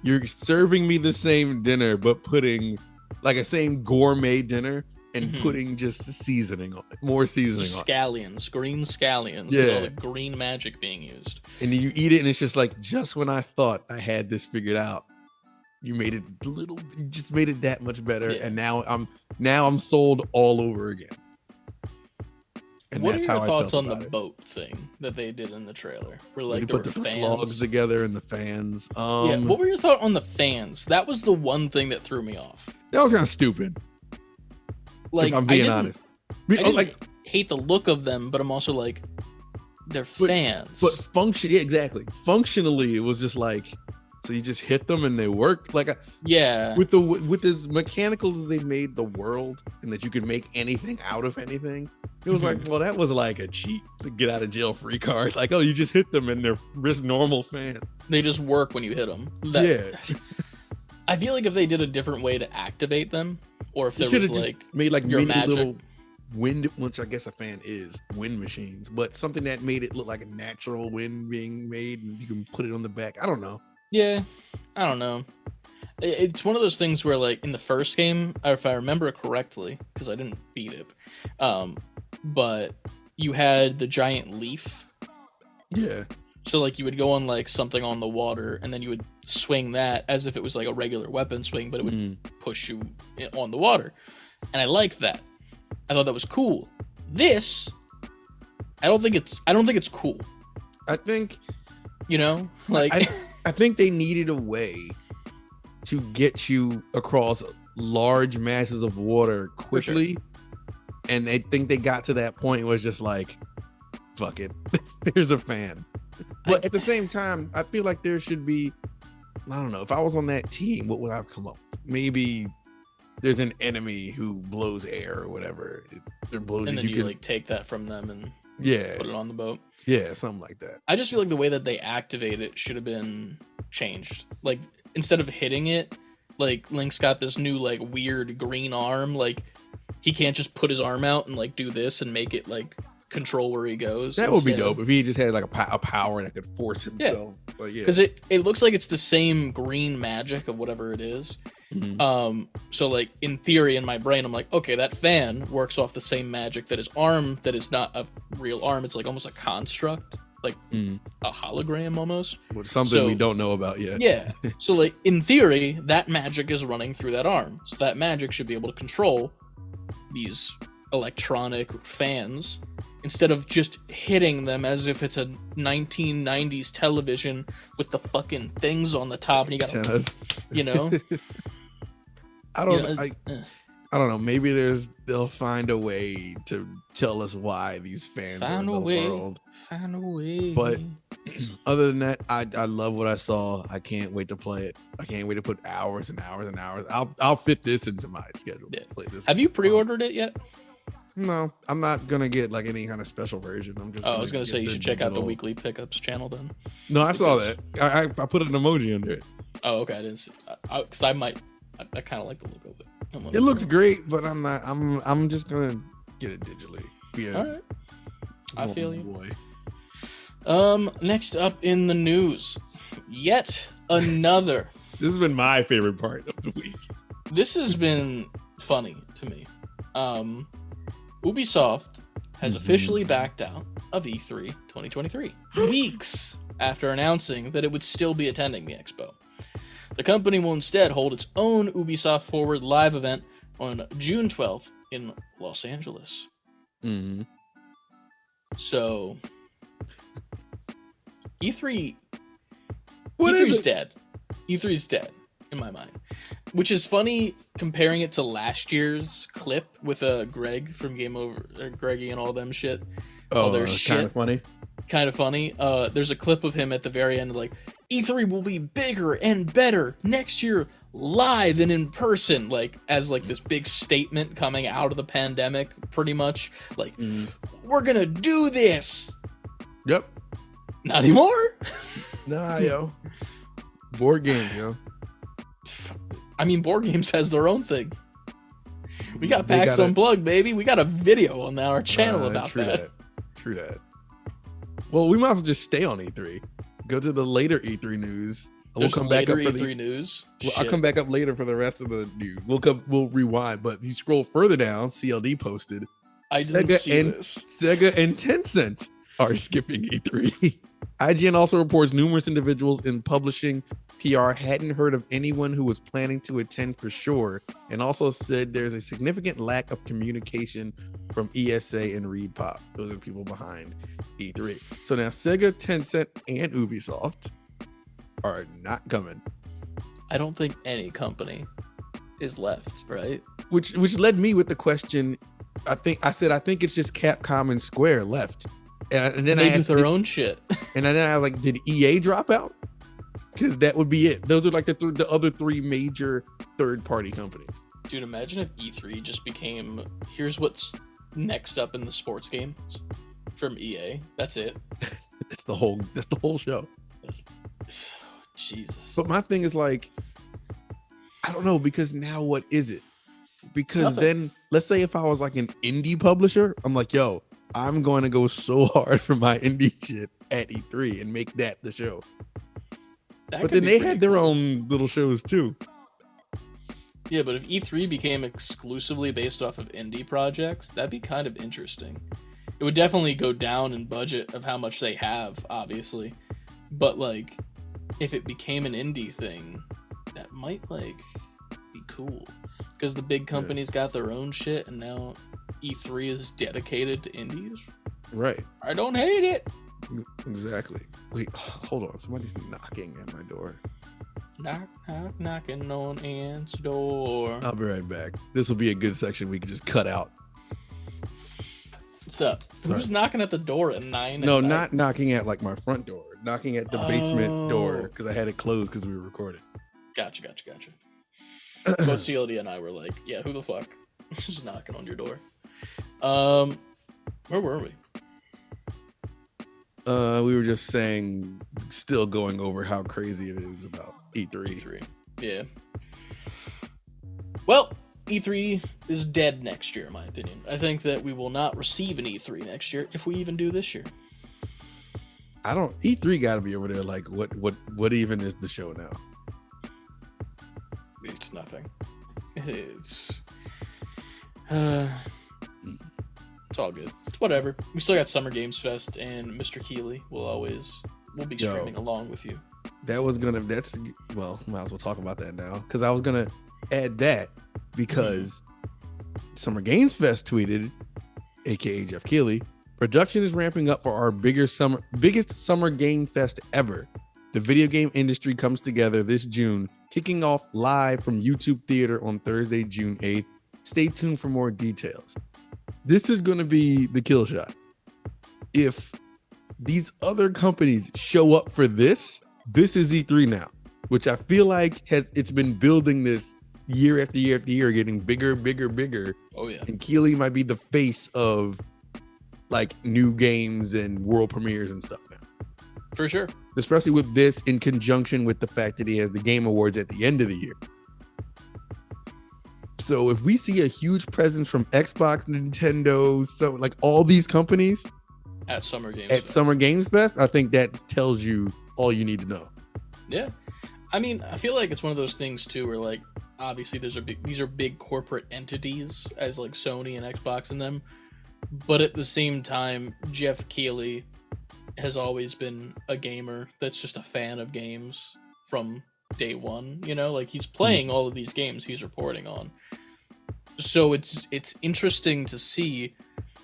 you're serving me the same dinner, but putting like a same gourmet dinner and putting just seasoning on it, more seasoning on it. Scallions, green scallions, with all the green magic being used. And you eat it, and it's just like, just when I thought I had this figured out, you made it you just made it that much better. Yeah. And now I'm sold all over again. And what that's are your how thoughts I on felt the boat thing that they did in the trailer? Where like there put were the fans logs together and the fans. Yeah, what were your thoughts on the fans? That was the one thing that threw me off. That was kind of stupid. Like, if I'm being honest. I didn't hate the look of them, but I'm also like, they're fans. But exactly. Functionally, it was just like, so you just hit them and they work. Like, yeah, with as mechanical as they made the world, and that you could make anything out of anything. It was like, well, that was like a cheat to get out of jail free card. Like, oh, you just hit them and they're just normal fans. They just work when you hit them. Yeah. I feel like if they did a different way to activate them, or if there was like made like your mini magic. little wind, which I guess a fan is, wind machines, but something that made it look like a natural wind being made, and you can put it on the back. I don't know. Yeah, I don't know. It's one of those things where, like, in the first game, if I remember it correctly, because I didn't beat it, but you had the giant leaf. Yeah. So, like, you would go on, like, something on the water, and then you would swing that as if it was, like, a regular weapon swing, but it would push you on the water. And I liked that. I thought that was cool. This, I don't think it's cool. I think... You know? Like... I think they needed a way to get you across large masses of water quickly. Sure. And I think they got to that point where it's just like, fuck it. Here's a fan. But at the same time, I feel like there should be, I don't know, if I was on that team, what would I come up with? Maybe there's an enemy who blows air or whatever. They're blowing, and then you like take that from them and put it on the boat. Yeah, something like that. I just feel like the way that they activate it should have been changed. Like, instead of hitting it, like, Link's got this new, like, weird green arm. Like, he can't just put his arm out and, like, do this and make it, like, control where he goes. That would be dope if he just had, like, a power that could force himself. Yeah. But yeah. Because it looks like it's the same green magic of whatever it is. Mm-hmm. So, like, in theory, in my brain, I'm like, okay, that fan works off the same magic that his arm, that is not a real arm. It's like almost a construct, like a hologram almost. Well, something we don't know about yet. Yeah. So, like, in theory, that magic is running through that arm. So that magic should be able to control these electronic fans instead of just hitting them as if it's a 1990s television with the fucking things on the top and you gotta, you know. I don't know. Maybe they'll find a way to tell us why these fans are in the world. Find a way. But other than that, I love what I saw. I can't wait to play it. I can't wait to put hours and hours and hours. I'll fit this into my schedule. Yeah. To play this. Have you pre-ordered it yet? No, I'm not gonna get like any kind of special version. I'm just. I was gonna say you should check out the weekly pickups channel then. No, I saw that. I put an emoji under it. Oh, okay. I didn't. Because I kind of like the look of it. It looks great, but I'm not. I'm just gonna get it digitally. Yeah. All right. I feel you. Boy. Next up in the news, yet another. This has been my favorite part of the week. This has been funny to me. Ubisoft has officially backed out of E3 2023, weeks after announcing that it would still be attending the expo. The company will instead hold its own Ubisoft Forward live event on June 12th in Los Angeles. Mm-hmm. So, E3 What E3 is is it? dead. E3 is dead in my mind, which is funny comparing it to last year's clip with Greg from Game Over, or Greggy and all them shit. All their shit. Kind of funny. Kind of funny. There's a clip of him at the very end, like, E3 will be bigger and better next year, live and in person, like, as like this big statement coming out of the pandemic, pretty much. Like, we're gonna do this. Yep. Not anymore. Nah, yo. Board games, yo. I mean, board games has their own thing. We got They PAX gotta- Unplugged, baby. We got a video on our channel about true that. True that. Well, we might as well just stay on E3. Go to the later E3 news. There's We'll come back up later for E3 the news. Well, I'll Shit. come back up later for the rest of the news. We'll rewind, but if you scroll further down, CLD posted I didn't see this. Sega and Tencent are skipping E3. IGN also reports numerous individuals in publishing PR hadn't heard of anyone who was planning to attend for sure, and also said there's a significant lack of communication from ESA and ReedPop. Those are the people behind E3. So now Sega, Tencent, and Ubisoft are not coming. I don't think any company is left, right? Which led me with the question. I think it's just Capcom and Square left, and then They I do asked, their own shit. and then I was like, did EA drop out? Because that would be it. Those are like the other three major third party companies. Dude, imagine if E3 just became, here's what's next up in the sports games from EA. That's it. That's the whole show. Jesus. But my thing is like, I don't know, because now what is it? Because Nothing. then let's say if I was like an indie publisher, I'm like, yo, I'm going to go so hard for my indie shit at E3 and make that the show. That But could then be they pretty had their cool. own little shows too. Yeah, but if E3 became exclusively based off of indie projects, that'd be kind of interesting. It would definitely go down in budget of how much they have, obviously. But like, if it became an indie thing, that might like be cool. Because the big companies got their own shit, and now E3 is dedicated to indies. Right. I don't hate it. Exactly. Wait, hold on. Somebody's knocking at my door. Knock, knock, knocking on Ant's door. I'll be right back. This will be a good section we can just cut out. What's up? Who's knocking at the door at 9? No, at night? not knocking at like my front door. Knocking at the basement door because I had it closed because we were recording. Gotcha. Both CLD and I were like, yeah, who the fuck? Just knocking on your door. Where were we? We were just saying, still going over how crazy it is about E3. E3. Yeah. Well, E3 is dead next year, in my opinion. I think that we will not receive an E3 next year, if we even do this year. I don't. E3 got to be over there. Like, what even is the show now? It's nothing. It's all good. It's whatever. We still got Summer Games Fest, and Mr. Keeley will be streaming along with you. Well, might as well talk about that now because I was gonna add that because Summer Games Fest tweeted, aka Jeff Keighley, production is ramping up for our biggest summer game fest ever. The video game industry comes together this June, kicking off live from YouTube Theater on Thursday, June 8th. Stay tuned for more details. This is going to be the kill shot. If these other companies show up for this is E3 now, which I feel like it's been building this year after year after year, getting bigger. Oh yeah. And Keeley might be the face of like new games and world premieres and stuff now. For sure. Especially with this in conjunction with the fact that he has the Game Awards at the end of the year. So if we see a huge presence from Xbox, Nintendo, so like all these companies At Summer Games at Fest. Summer Games Fest, I think that tells you all you need to know. Yeah. I mean, I feel like it's one of those things too where like obviously these are big corporate entities as like Sony and Xbox and them. But at the same time, Jeff Keighley has always been a gamer that's just a fan of games from day one, you know, like he's playing all of these games he's reporting on. So it's interesting to see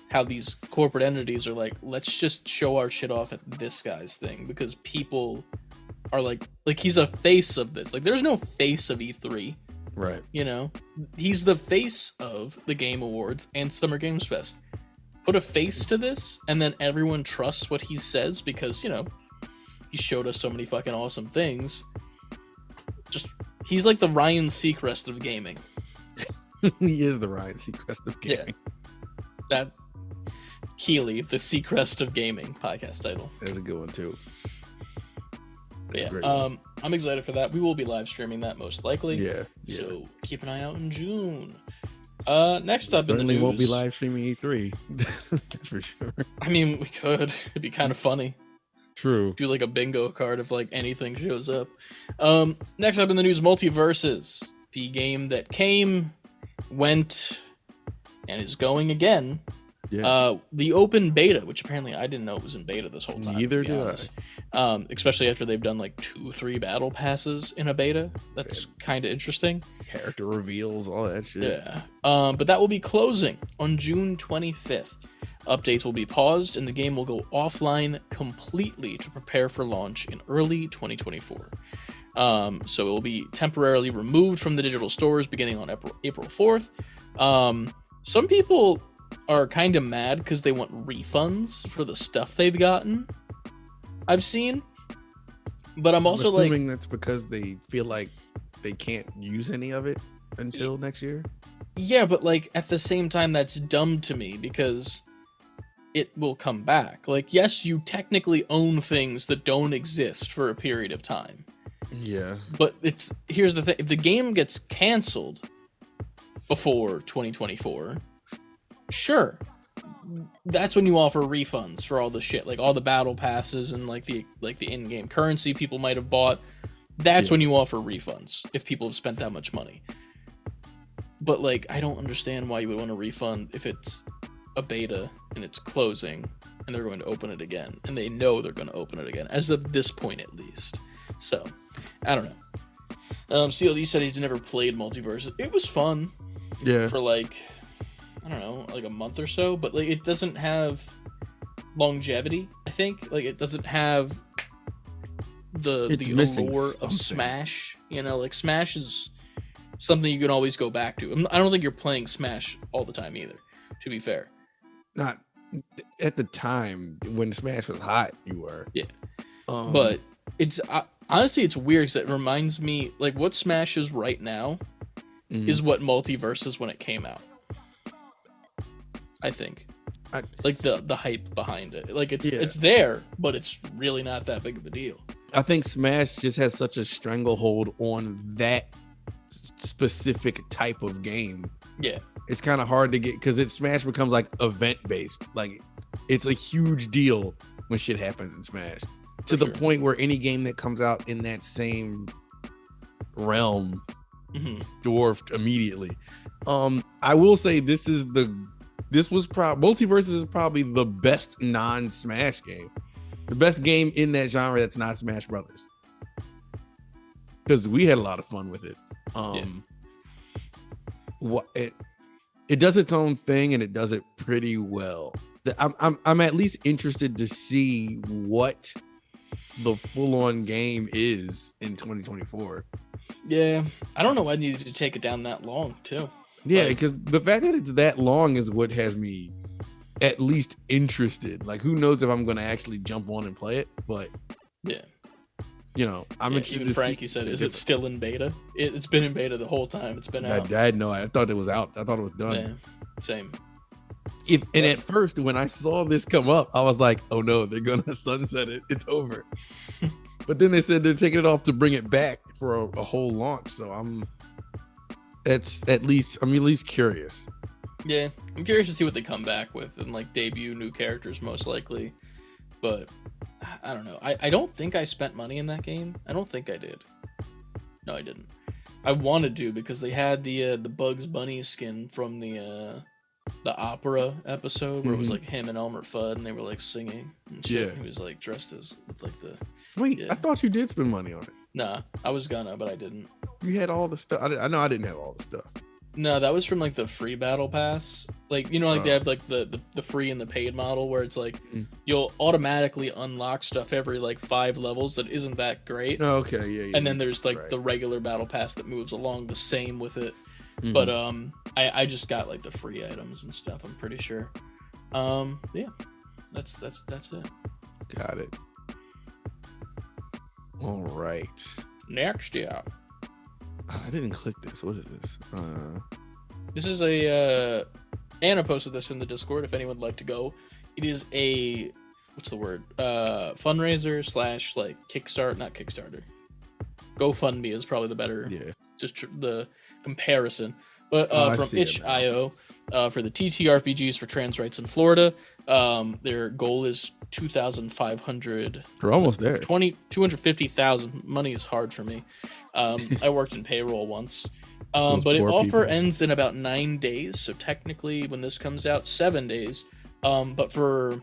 how these corporate entities are like, let's just show our shit off at this guy's thing, because people are like he's a face of this. Like there's no face of E3. Right. You know, he's the face of the Game Awards and Summer Games Fest. Put a face to this, and then everyone trusts what he says because, you know, he showed us so many fucking awesome things. Just, he's like the Ryan Seacrest of gaming. He is the Ryan Seacrest of gaming. Yeah. That Keeley, the Seacrest of gaming podcast title. That's a good one too. Yeah, I'm excited for that. We will be live streaming that most likely. Yeah. So keep an eye out in June. Next up in the news, won't be live streaming E3 for sure. I mean, we could. It'd be kind of funny. True. Do like a bingo card if like anything shows up. Next up in the news, Multiverses, the game that came, went, and is going again. Yeah. The open beta, which apparently I didn't know it was in beta this whole time. Neither did I. Especially after they've done like 2-3 battle passes in a beta. That's kind of interesting. Character reveals, all that shit. Yeah. But that will be closing on June 25th. Updates will be paused, and the game will go offline completely to prepare for launch in early 2024. So it will be temporarily removed from the digital stores beginning on April 4th. Some people are kind of mad because they want refunds for the stuff they've gotten. I've seen, but I'm also assuming that's because they feel like they can't use any of it until next year. Yeah, but like at the same time, that's dumb to me because it will come back. Like, yes, you technically own things that don't exist for a period of time. Yeah, but here's the thing: if the game gets canceled before 2024. Sure, that's when you offer refunds for all the shit, like all the battle passes and like the in-game currency people might have bought. That's when you offer refunds if people have spent that much money. But like, I don't understand why you would want a refund if it's a beta and it's closing and they're going to open it again, and they know they're going to open it again as of this point at least. So I don't know. CLD said he's never played Multiverse. It was fun. Yeah. For like, I don't know, like a month or so, but like it doesn't have longevity. I think like it doesn't have the allure of Smash. You know, like Smash is something you can always go back to. I don't think you're playing Smash all the time either. To be fair, not at the time when Smash was hot. You were, yeah. But it's honestly it's weird because it reminds me like what Smash is right now is what Multiverse is when it came out. I think, like the hype behind it, like it's there, but it's really not that big of a deal. I think Smash just has such a stranglehold on that specific type of game. Yeah, it's kind of hard to get because Smash becomes like event based. Like it's a huge deal when shit happens in Smash to the point where any game that comes out in that same realm dwarfed immediately. I will say Multiverses is probably the best non-Smash game. The best game in that genre that's not Smash Brothers. Because we had a lot of fun with it. It does its own thing and it does it pretty well. I'm at least interested to see what the full-on game is in 2024. Yeah, I don't know why I needed to take it down that long too. Yeah, because the fact that it's that long is what has me at least interested. Like, who knows if I'm going to actually jump on and play it? But yeah, you know, I'm interested. Even Frankie said, "Is it still in beta?" It's been in beta the whole time. It's been out. I had no idea. I thought it was out. I thought it was done. Yeah, same. At first, when I saw this come up, I was like, "Oh no, they're gonna sunset it. It's over." But then they said they're taking it off to bring it back for a whole launch. So I'm at least curious. Yeah, I'm curious to see what they come back with and like debut new characters most likely. But I don't know. I don't think I spent money in that game. I don't think I did. No, I didn't. I wanted to because they had the Bugs Bunny skin from the opera episode where it was like him and Elmer Fudd and they were like singing and shit. Yeah. He was like dressed as like the. Wait, I thought you did spend money on it. Nah, I was gonna, but I didn't. You had all the stuff. I know I didn't have all the stuff. No, that was from like the free battle pass. Like, you know, like they have like the free and the paid model where it's like you'll automatically unlock stuff every like 5 levels that isn't that great. Okay, yeah. And then there's like the regular battle pass that moves along the same with it. But I just got like the free items and stuff, I'm pretty sure. Yeah. That's it. Got it. All right. Next, yeah. I didn't click this. What is this? This is Anna posted this in the Discord if anyone would like to go. It is a, what's the word? Fundraiser / like not Kickstarter. GoFundMe is probably the better, just the comparison. But from itch.io for the TTRPGs for trans rights in Florida. Their goal is 2,500. We're almost there. 250,000. Money is hard for me. I worked in payroll once. But it offer ends in about 9 days. So technically, when this comes out, 7 days. But for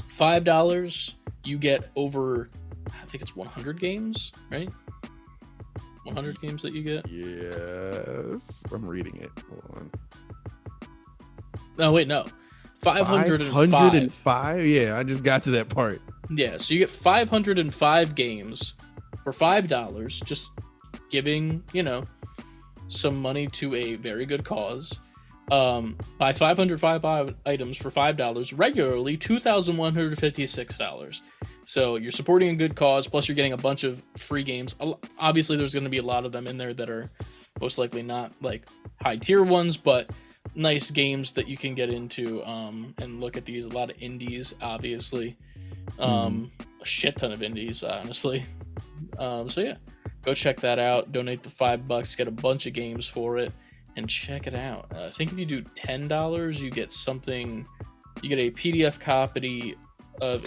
$5, you get over, I think it's 100 games, right? 100 games that you get? Yes. I'm reading it. Hold on. No, wait, no. 505. 505? Yeah, I just got to that part. Yeah, so you get 505 games for $5, just giving, some money to a very good cause. Buy 505 items for $5, regularly $2,156. So you're supporting a good cause, plus you're getting a bunch of free games. Obviously, there's going to be a lot of them in there that are most likely not like high tier ones, but nice games that you can get into and look at these. A lot of indies, obviously. A shit ton of indies, honestly. So yeah, go check that out. Donate the $5, get a bunch of games for it, and check it out. I think if you do $10, you get something. You get a PDF copy of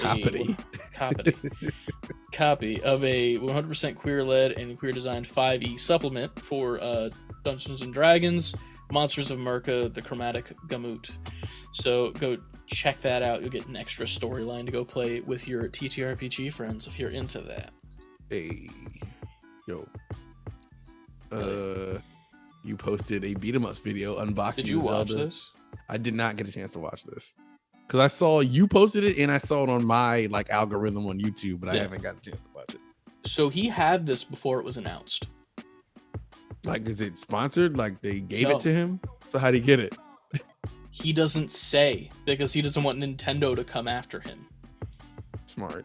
copy of a 100% queer-led and queer-designed 5e supplement for Dungeons and Dragons, Monsters of America, the Chromatic Gamut. So go check that out. You'll get an extra storyline to go play with your TTRPG friends if you're into that. Hey, yo. You posted a beat 'em ups video unboxing. Did you watch Zelda. this? I did not get a chance to watch this because I saw you posted it and I saw it on my like algorithm on YouTube, but I haven't got a chance to watch it. So he had this before it was announced. Like, is it sponsored? Like they gave it to him? So how'd he get it? He doesn't say because he doesn't want Nintendo to come after him. Smart.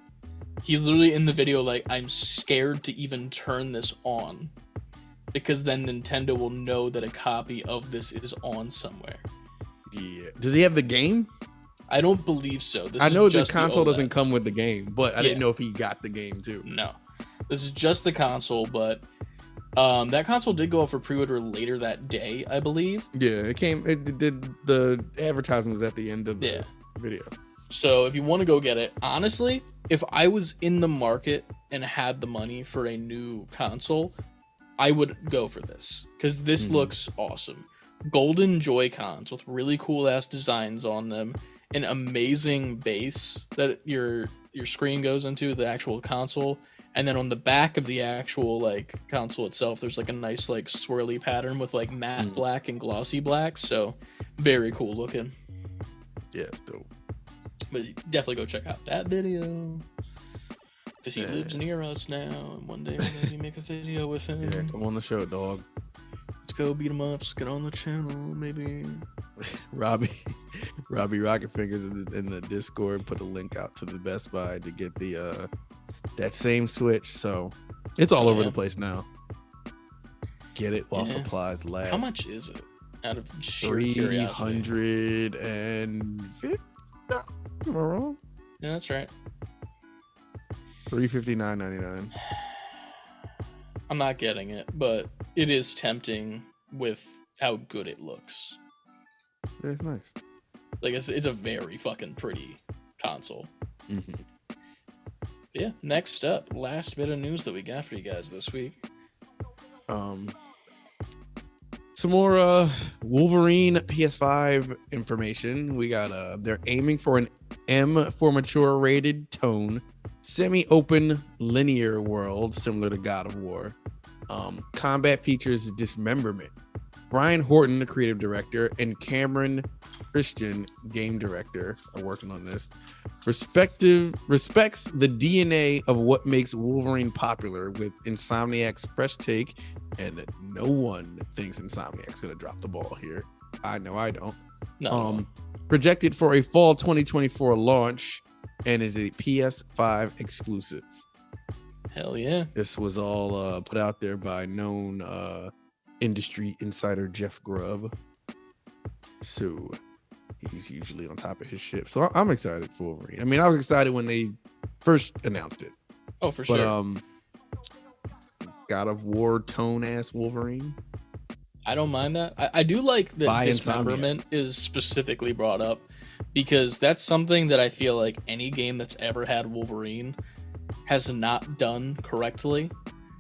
He's literally in the video like, I'm scared to even turn this on because then Nintendo will know that a copy of this is on somewhere. Yeah. Does he have the game? I don't believe so. I know the console doesn't come with the game, but I didn't know if he got the game too. No. This is just the console, but that console did go up for pre-order later that day, I believe. Yeah, it did. The advertisement was at the end of the video. So if you want to go get it, honestly, if I was in the market and had the money for a new console, I would go for this because this looks awesome. Golden Joy-Cons with really cool ass designs on them, an amazing base that your screen goes into, the actual console, and then on the back of the actual like console itself, there's like a nice like swirly pattern with like matte black and glossy black. So very cool looking. Yeah, it's dope. But definitely go check out that video. Because he lives near us now, and one day we'll maybe make a video with him. Yeah, come on the show, dog. Let's go beat him up. Let's get on the channel, maybe. Robbie Rocket Fingers in the Discord put a link out to the Best Buy to get the that same Switch. So it's all over the place now. Get it while supplies last. How much is it? Out of sheer curiosity. $350. Am I wrong? Yeah, that's right. $359.99. I'm not getting it, but it is tempting with how good it looks. Yeah, it's nice. Like it's a very fucking pretty console. Mm-hmm. Yeah. Next up, last bit of news that we got for you guys this week. Some more Wolverine PS5 information. We got they're aiming for an M for mature rated tone Semi-open linear world similar to God of War. Combat features dismemberment. Brian Horton, the creative director, and Cameron Christian, game director, are working on this. Respects the DNA of what makes Wolverine popular with Insomniac's fresh take, and no one thinks Insomniac's gonna drop the ball here. I know I don't. No. Projected for a fall 2024 launch, and is a PS5 exclusive. Hell yeah. This was all put out there by known industry insider Jeff Grubb. So he's usually on top of his shit. So I'm excited for Wolverine. I mean, I was excited when they first announced it. Oh, for sure. God of War tone ass Wolverine. I don't mind that. I do like that dismemberment is specifically brought up, because that's something that I feel like any game that's ever had Wolverine has not done correctly.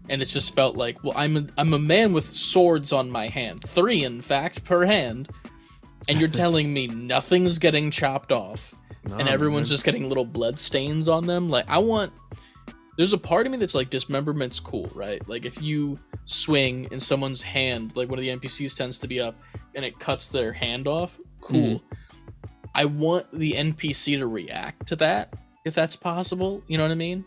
And it's just felt like, well, I'm a man with swords on my hand. 3, in fact, per hand. And you're telling me nothing's getting chopped off. And everyone's just getting little blood stains on them. Like, there's a part of me that's like, dismemberment's cool, right? Like, if you swing in someone's hand, like one of the NPCs tends to be up, and it cuts their hand off, cool. I want the NPC to react to that, if that's possible. You know what I mean?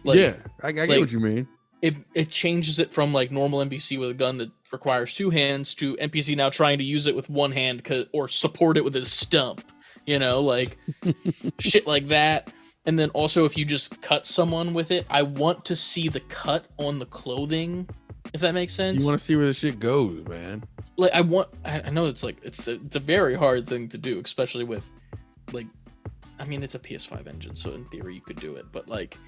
Like, yeah, I get what you mean. It changes it from like normal NPC with a gun that requires 2 hands to NPC now trying to use it with 1 hand or support it with his stump, you know, like shit like that. And then also, if you just cut someone with it, I want to see the cut on the clothing, if that makes sense. You want to see where the shit goes, man. Like, I know it's like, it's a very hard thing to do, especially with like, I mean, it's a PS5 engine, so in theory you could do it, but like,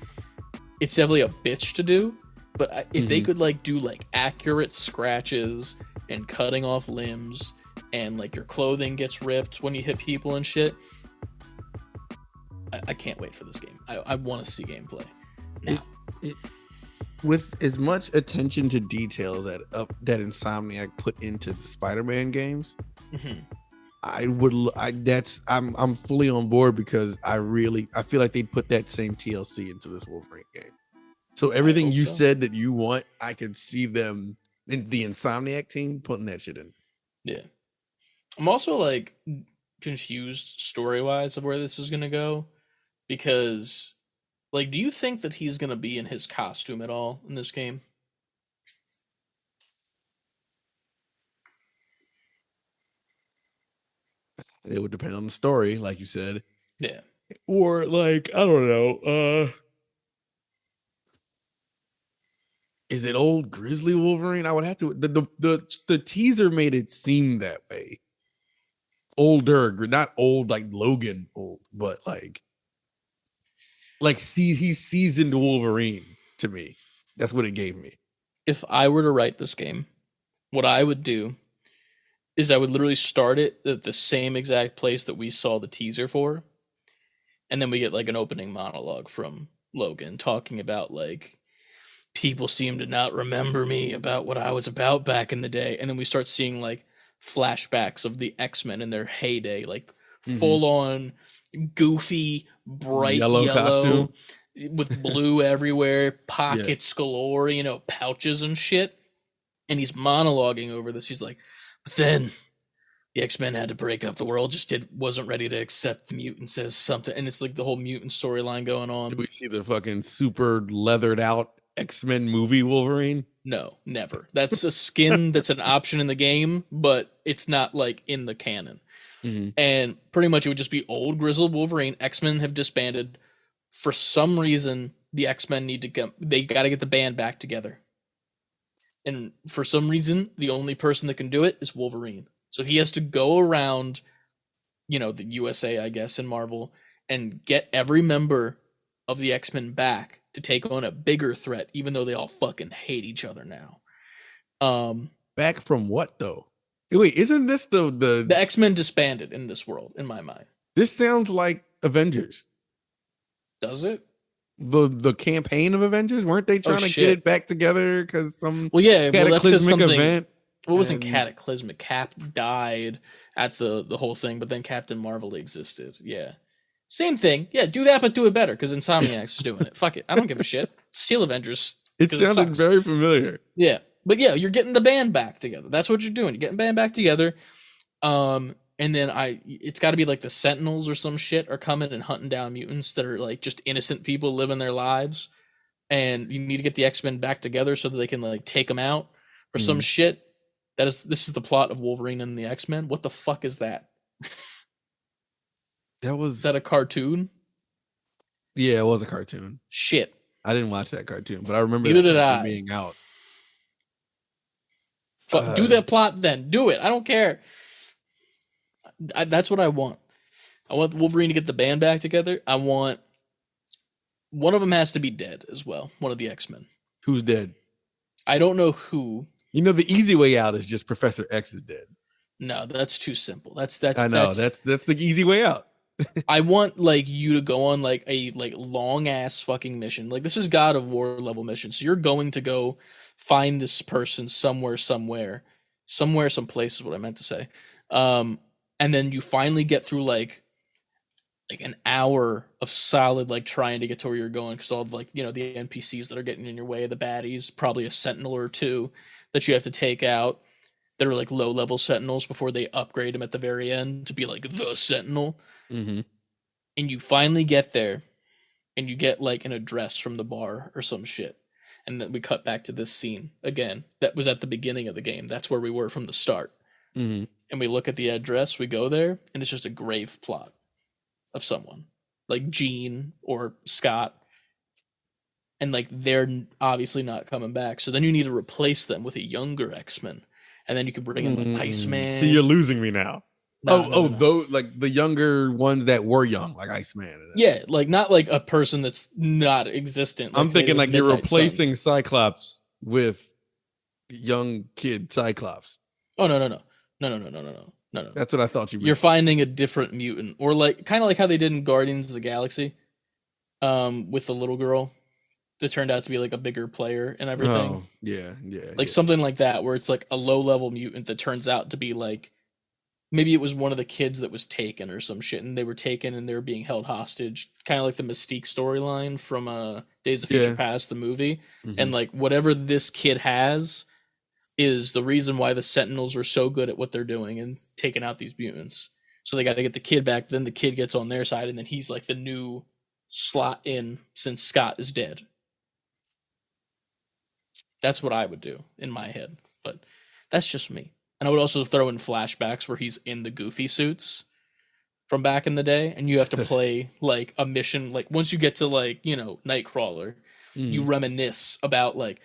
it's definitely a bitch to do. But if they could like do like accurate scratches and cutting off limbs, and like your clothing gets ripped when you hit people and shit, I can't wait for this game. I want to see gameplay now. With as much attention to details that Insomniac put into the Spider-Man games, I'm fully on board, because I feel like they put that same TLC into this Wolverine game. So everything you said that you want, I can see them in the Insomniac team putting that shit in. Yeah. I'm also like confused story-wise of where this is going to go, because like, do you think that he's going to be in his costume at all in this game? It would depend on the story, like you said. Yeah. Or like, I don't know, is it old Grizzly Wolverine? I would have to. The teaser made it seem that way. Older, not old like Logan old, but like he's seasoned Wolverine to me. That's what it gave me. If I were to write this game, what I would do is I would literally start it at the same exact place that we saw the teaser for, and then we get like an opening monologue from Logan talking about like, people seem to not remember me about what I was about back in the day. And then we start seeing like flashbacks of the X-Men in their heyday, like full on goofy, bright yellow costume with blue everywhere, pockets galore, you know, pouches and shit. And he's monologuing over this. He's like, but then the X-Men had to break up. The world just wasn't ready to accept the mutants as something. And it's like the whole mutant storyline going on. Do we see the fucking super leathered out X-Men movie Wolverine? No, never. That's a skin that's an option in the game, but it's not like in the canon. And pretty much it would just be old grizzled Wolverine. X-Men have disbanded. For some reason, the X-Men they got to get the band back together. And for some reason, the only person that can do it is Wolverine. So he has to go around, you know, the USA, I guess, in Marvel, and get every member of the X-Men back to take on a bigger threat, even though they all fucking hate each other now. Back from what though? Wait, isn't this the X-Men disbanded in this world, in my mind? This sounds like Avengers. Does it? The campaign of Avengers? Weren't they trying to get it back together because some cataclysmic event? Well, it wasn't cataclysmic. Cap died at the whole thing, but then Captain Marvel existed. Yeah. Same thing. Yeah, do that, but do it better because Insomniac's doing it. Fuck it. I don't give a shit. Steel Avengers. It 'cause sounded sucks. very familiar. Yeah. But yeah, you're getting the band back together. That's what you're doing. You're getting band back together. And then it's got to be like the Sentinels or some shit are coming and hunting down mutants that are like just innocent people living their lives. And you need to get the X-Men back together so that they can like take them out or some shit. This is the plot of Wolverine and the X-Men. What the fuck is that? Is that a cartoon? Yeah, it was a cartoon. Shit. I didn't watch that cartoon, but I remember Neither that did cartoon I. being out. Do that plot then. Do it. I don't care. That's what I want. I want Wolverine to get the band back together. I want one of them has to be dead as well. One of the X-Men. Who's dead? I don't know who. You know, the easy way out is just Professor X is dead. No, that's too simple. That's I know that's the easy way out. I want like you to go on like a long ass fucking mission. Like this is God of War level mission. So you're going to go find this person somewhere, some place is what I meant to say. And then you finally get through like an hour of solid like trying to get to where you're going because all of like, you know, the NPCs that are getting in your way, the baddies, probably a sentinel or two that you have to take out that are like low level sentinels before they upgrade them at the very end to be like the sentinel. Mm-hmm. And you finally get there and you get like an address from the bar or some shit. And then we cut back to this scene again. That was at the beginning of the game. That's where we were from the start. Mm-hmm. And we look at the address, we go there, and it's just a grave plot of someone like Jean or Scott. And like they're obviously not coming back. So then you need to replace them with a younger X-Men. And then you can bring in like Iceman. See, you're losing me now. No. Those like the younger ones that were young, like Iceman. Yeah, like not like a person that's not existent. Like I'm thinking like you're replacing Sun. Cyclops with young kid Cyclops. Oh no. That's what I thought you meant. You're finding a different mutant, or like kind of like how they did in Guardians of the Galaxy, with the little girl that turned out to be like a bigger player and everything. Oh, yeah. Like something like that, where it's like a low level mutant that turns out to be like maybe it was one of the kids that was taken or some shit, and they were taken and they were being held hostage, kind of like the Mystique storyline from Days of Future Past, the movie. Mm-hmm. And like whatever this kid has is the reason why the Sentinels are so good at what they're doing and taking out these mutants. So they got to get the kid back. Then the kid gets on their side, and then he's like the new slot in since Scott is dead. That's what I would do in my head, but that's just me. And I would also throw in flashbacks where he's in the Goofy suits from back in the day, and you have to play like a mission. Like once you get to like, you know, Nightcrawler, you reminisce about like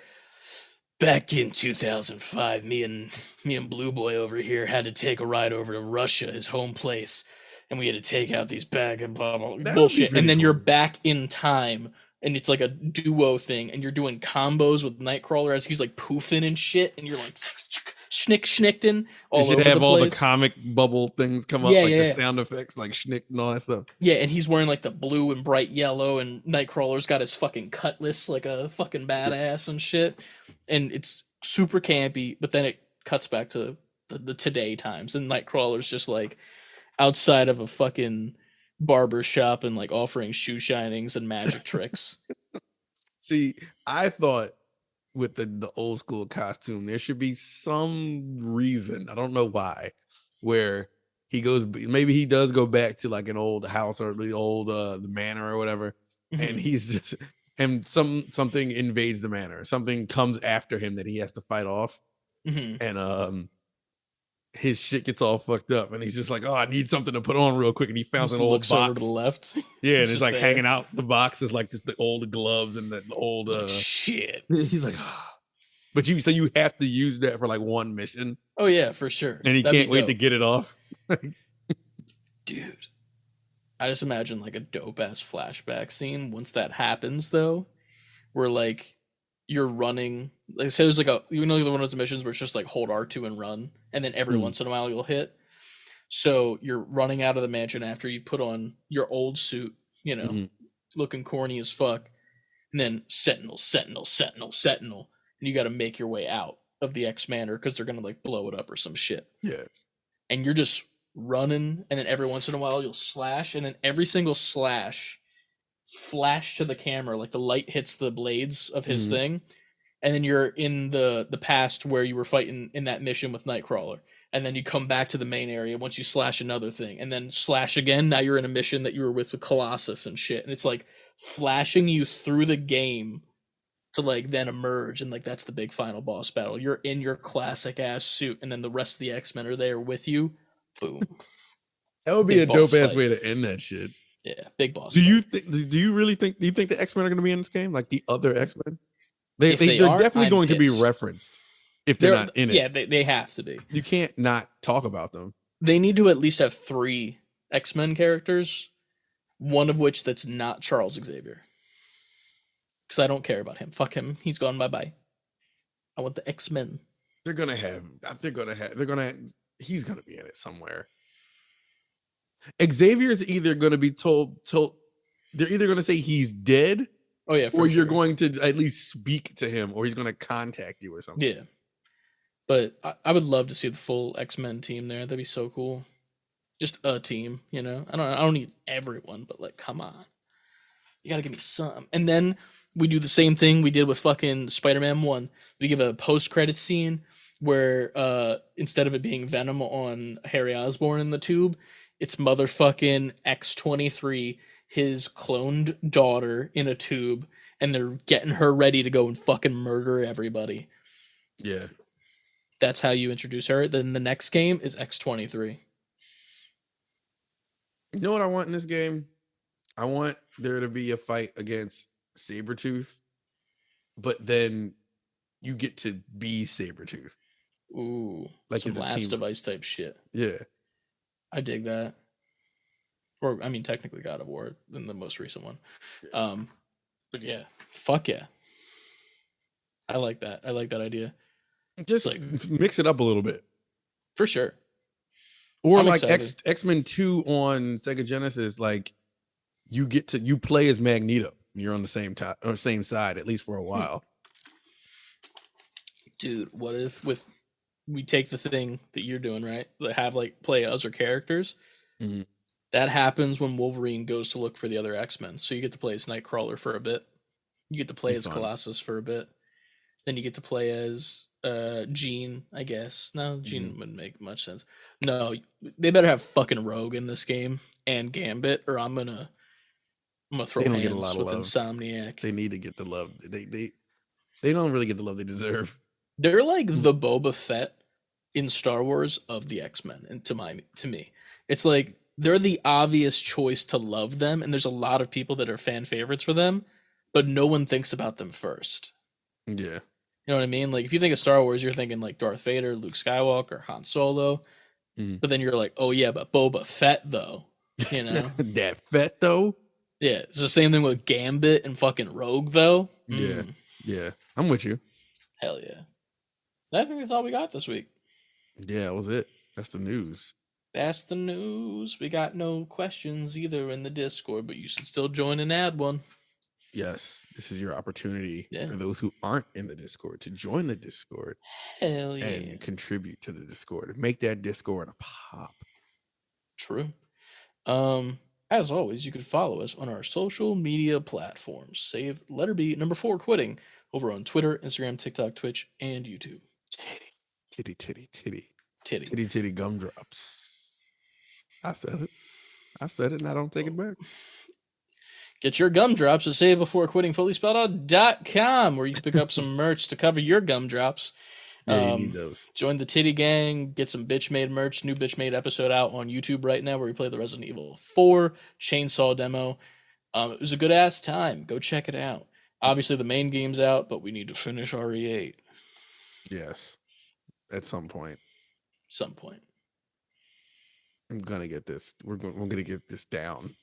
back in 2005, me and Blue Boy over here had to take a ride over to Russia, his home place, and we had to take out these bag and blah blah bullshit. And then cool. You're back in time. And it's like a duo thing, and you're doing combos with Nightcrawler as he's like poofing and shit, and you're like schnickting all over the place. You should have all the comic bubble things come up, the sound effects, like schnick and all that stuff. Yeah, and he's wearing like the blue and bright yellow, and Nightcrawler's got his fucking cutlass like a fucking badass and shit. And it's super campy, but then it cuts back to the today times, and Nightcrawler's just like outside of a fucking barber shop and like offering shoe shinings and magic tricks. See, I thought with the old school costume there should be some reason, I don't know why, where he goes, maybe he does go back to like an old house or the old the manor or whatever, and he's just and something invades the manor, something comes after him that he has to fight off, and his shit gets all fucked up, and he's just like, "Oh, I need something to put on real quick." And he found an old box over to the left. Yeah, and it's like there. Hanging out. The box is like just the old gloves and the old shit. He's like, but you have to use that for like one mission. Oh yeah, for sure. And he can't wait to get it off. Dude, I just imagine like a dope ass flashback scene once that happens, though, where like you're running. Like say there's like one of those missions where it's just like hold R2 and run. And then every once in a while you'll hit. So you're running out of the mansion after you put on your old suit, you know, looking corny as fuck. And then Sentinel. And you got to make your way out of the X-Manor because they're going to like blow it up or some shit. Yeah. And you're just running, and then every once in a while you'll slash, and then every single slash flash to the camera, like the light hits the blades of his thing, and then you're in the past where you were fighting in that mission with Nightcrawler, and then you come back to the main area once you slash another thing, and then slash again. Now you're in a mission that you were with Colossus and shit, and it's like flashing you through the game to like then emerge, and like that's the big final boss battle. You're in your classic ass suit, and then the rest of the X-Men are there with you. Boom. That would be Big a dope boss ass fight. way to end that shit. Yeah, big boss. Do you think? Do you really think? Do you think the X-Men are going to be in this game, like the other X-Men? They're definitely I'm going to be pissed. referenced if they're not in it. Yeah, they have to be. You can't not talk about them. They need to at least have 3 X-Men characters, one of which that's not Charles Xavier. Because I don't care about him. Fuck him. He's gone bye-bye. I want the X-Men. He's gonna be in it somewhere. Xavier's either gonna be told they're either gonna say he's dead, Oh yeah, or you're going to at least speak to him, or he's gonna contact you or something. Yeah. But I would love to see the full X-Men team there. That'd be so cool. Just a team, you know? I don't need everyone, but like, come on. You gotta give me some. And then we do the same thing we did with fucking Spider-Man 1. We give a post-credit scene where instead of it being Venom on Harry Osborn in the tube, it's motherfucking X-23, his cloned daughter in a tube, and they're getting her ready to go and fucking murder everybody. Yeah. That's how you introduce her. Then the next game is X-23. You know what I want in this game? I want there to be a fight against Sabretooth, but then you get to be Sabretooth. Ooh, like some Last Device type shit. Yeah. I dig that. Or, I mean, technically God of War in the most recent one. Yeah. But yeah, fuck yeah. I like that. I like that idea. Just like, mix it up a little bit. For sure. Or I'm like X-Men 2 on Sega Genesis, like you play as Magneto. You're on the same side, at least for a while. Dude, what if we take the thing that you're doing, right? That have like play other characters. Mm-hmm. That happens when Wolverine goes to look for the other X-Men. So you get to play as Nightcrawler for a bit. You get to play as Colossus for a bit. Then you get to play as Jean, I guess. No, Jean wouldn't make much sense. No, they better have fucking Rogue in this game and Gambit, or I'm gonna throw hands get a lot of with love. Insomniac. They need to get the love. They don't really get the love they deserve. They're like the Boba Fett in Star Wars of the X-Men, and to me, it's like they're the obvious choice to love them, and there's a lot of people that are fan favorites for them, but no one thinks about them first. Yeah. You know what I mean? Like, if you think of Star Wars, you're thinking like Darth Vader, Luke Skywalker, Han Solo. But then you're like, oh yeah, but Boba Fett though. You know? That Fett though? Yeah. It's the same thing with Gambit and fucking Rogue though. Yeah. Yeah. I'm with you. Hell yeah. I think that's all we got this week. Yeah, that was it. That's the news. That's the news. We got no questions either in the Discord, but you should still join and add one. Yes, this is your opportunity for those who aren't in the Discord to join the Discord. Hell yeah. And contribute to the Discord. Make that Discord a pop. True. As always, you can follow us on our social media platforms. Save letter B, number 4 quitting over on Twitter, Instagram, TikTok, Twitch, and YouTube. Titty gumdrops. I said it and I don't take it back. Get your gumdrops at savebeforequitting.com, where you can pick up some merch to cover your gumdrops. Yeah, you need those. Join the Titty Gang, get some Bitch Made merch. New Bitch Made episode out on YouTube right now where we play the Resident Evil 4 chainsaw demo. It was a good ass time. Go check it out. Obviously, the main game's out, but we need to finish RE8. Yes. At some point. I'm gonna get this. We're gonna get this down.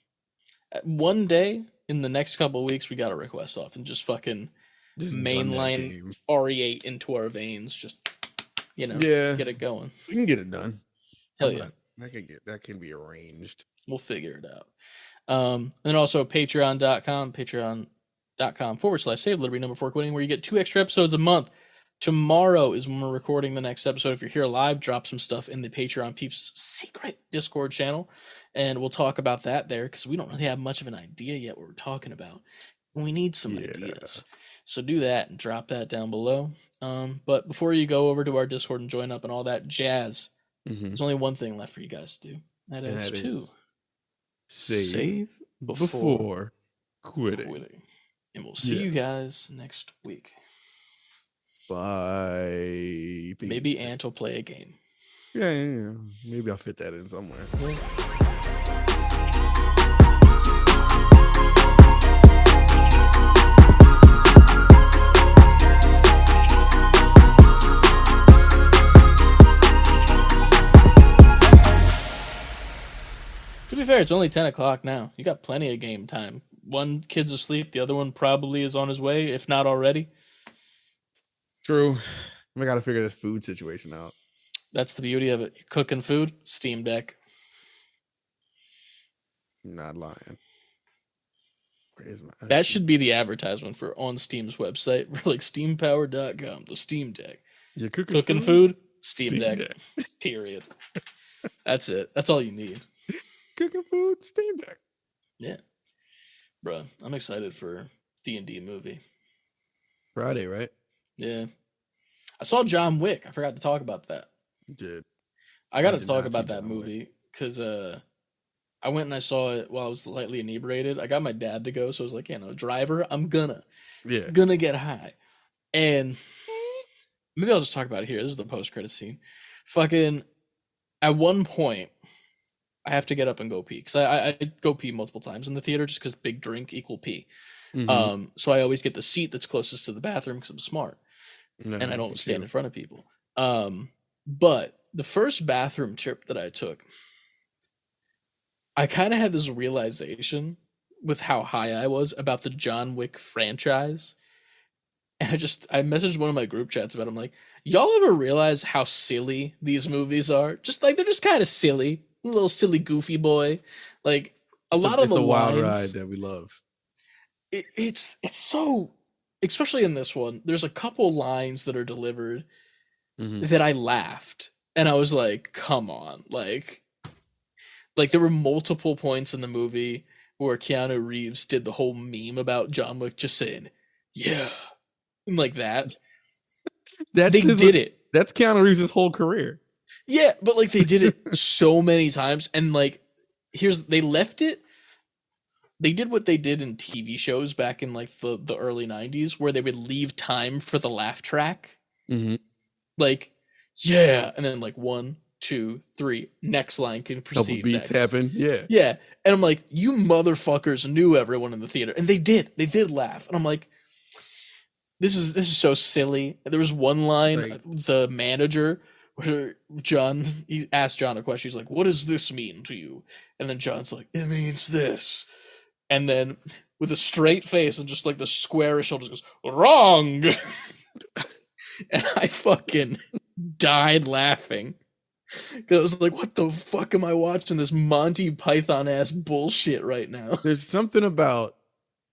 One day in the next couple of weeks, we got a request off and just fucking mainline RE8 into our veins. Just get it going. We can get it done. Hell yeah, that can be arranged. We'll figure it out. And then also patreon.com/save liberty number 4 quitting, where you get 2 extra episodes a month. Tomorrow is when we're recording the next episode. If you're here live, drop some stuff in the Patreon Peeps secret Discord channel, and we'll talk about that there because we don't really have much of an idea yet what we're talking about. We need some ideas. So do that and drop that down below. But before you go over to our Discord and join up and all that jazz, there's only one thing left for you guys to do. That is to save before quitting. And we'll see you guys next week. Bye. Maybe Ant will play a game. Yeah. Maybe I'll fit that in somewhere. To be fair, it's only 10 o'clock now. You got plenty of game time. One kid's asleep. The other one probably is on his way, if not already. True. I got to figure this food situation out. That's the beauty of it. You're cooking food, Steam Deck. Not lying. That should be the advertisement for on Steam's website. We're like steampower.com, the Steam Deck. You're cooking food, Steam Deck. Period. That's it. That's all you need. Cooking food, Steam Deck. Yeah. Bruh, I'm excited for D&D movie. Friday, right? Yeah. I saw John Wick. I forgot to talk about that. You did. I got to talk about that movie because I went and I saw it while I was slightly inebriated. I got my dad to go, so I was like, driver, I'm gonna get high. And maybe I'll just talk about it here. This is the post-credit scene. Fucking, at one point, I have to get up and go pee because I go pee multiple times in the theater just because big drink equal pee. So I always get the seat that's closest to the bathroom because I'm smart and I don't stand in front of people. But the first bathroom trip that I took, I kind of had this realization with how high I was about the John Wick franchise. And I messaged one of my group chats about it. I'm like, y'all ever realize how silly these movies are? Just like, they're just kind of silly. A little silly, goofy boy. Like, a lot of the lines. It's a wild ride that we love. It's so, especially in this one, there's a couple lines that are delivered that I laughed. And I was like, come on. Like there were multiple points in the movie where Keanu Reeves did the whole meme about John Wick just saying, yeah. And like that. They did it. That's Keanu Reeves' whole career. Yeah, but like they did it so many times. And like, they left it. They did what they did in TV shows back in like the early 90s where they would leave time for the laugh track. Like, yeah. And then like 1, 2, 3, next line can proceed. Couple beats happen. Yeah. Yeah. And I'm like, you motherfuckers knew everyone in the theater. And they did laugh. And I'm like, this is so silly. And there was one line, the manager, where he asked John a question. He's like, what does this mean to you? And then John's like, it means this. And then with a straight face and just like the squarish shoulders goes, wrong. And I fucking died laughing. Because I was like, what the fuck am I watching this Monty Python ass bullshit right now? There's something about,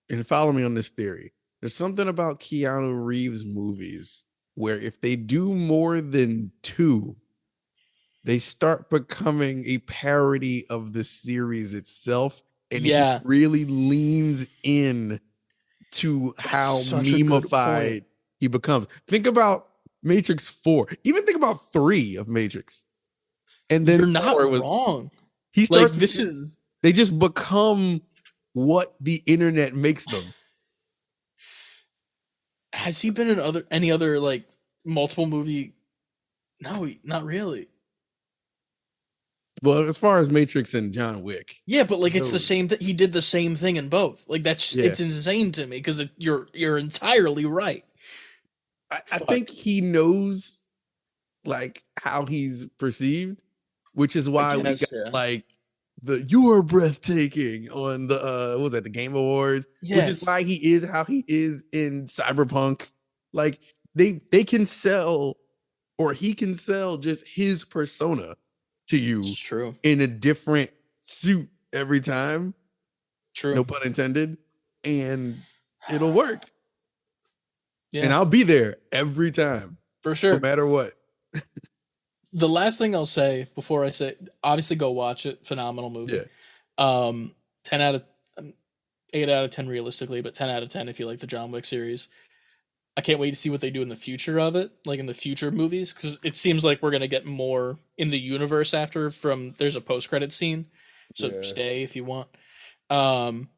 and follow me on this theory, there's something about Keanu Reeves movies where if they do more than 2, they start becoming a parody of the series itself. And he really leans in to how memeified he becomes. Think about Matrix 4. Even think about 3 of Matrix. And then you're not wrong. He starts. Like, they just become what the internet makes them. Has he been in any other like multiple movie? No, not really. Well, as far as Matrix and John Wick. Yeah, but like it's the same he did the same thing in both. Like it's insane to me because you're entirely right. I think he knows like how he's perceived, which is why we got like you are breathtaking on the what was that, the Game Awards, which is why he is how he is in Cyberpunk. Like they can sell, or he can sell just his persona to you in a different suit every time. True. No pun intended. And it'll work. Yeah, and I'll be there every time, for no sure. matter what. The last thing I'll say before I say, obviously go watch it. Phenomenal movie. Yeah, 10 out of 8 out of 10 realistically, but 10 out of 10 if you like the John Wick series. I can't wait to see what they do in the future of it, like in the future movies, because it seems like we're gonna get more in the universe after. From there's a post credit scene, so yeah. stay if you want. Um,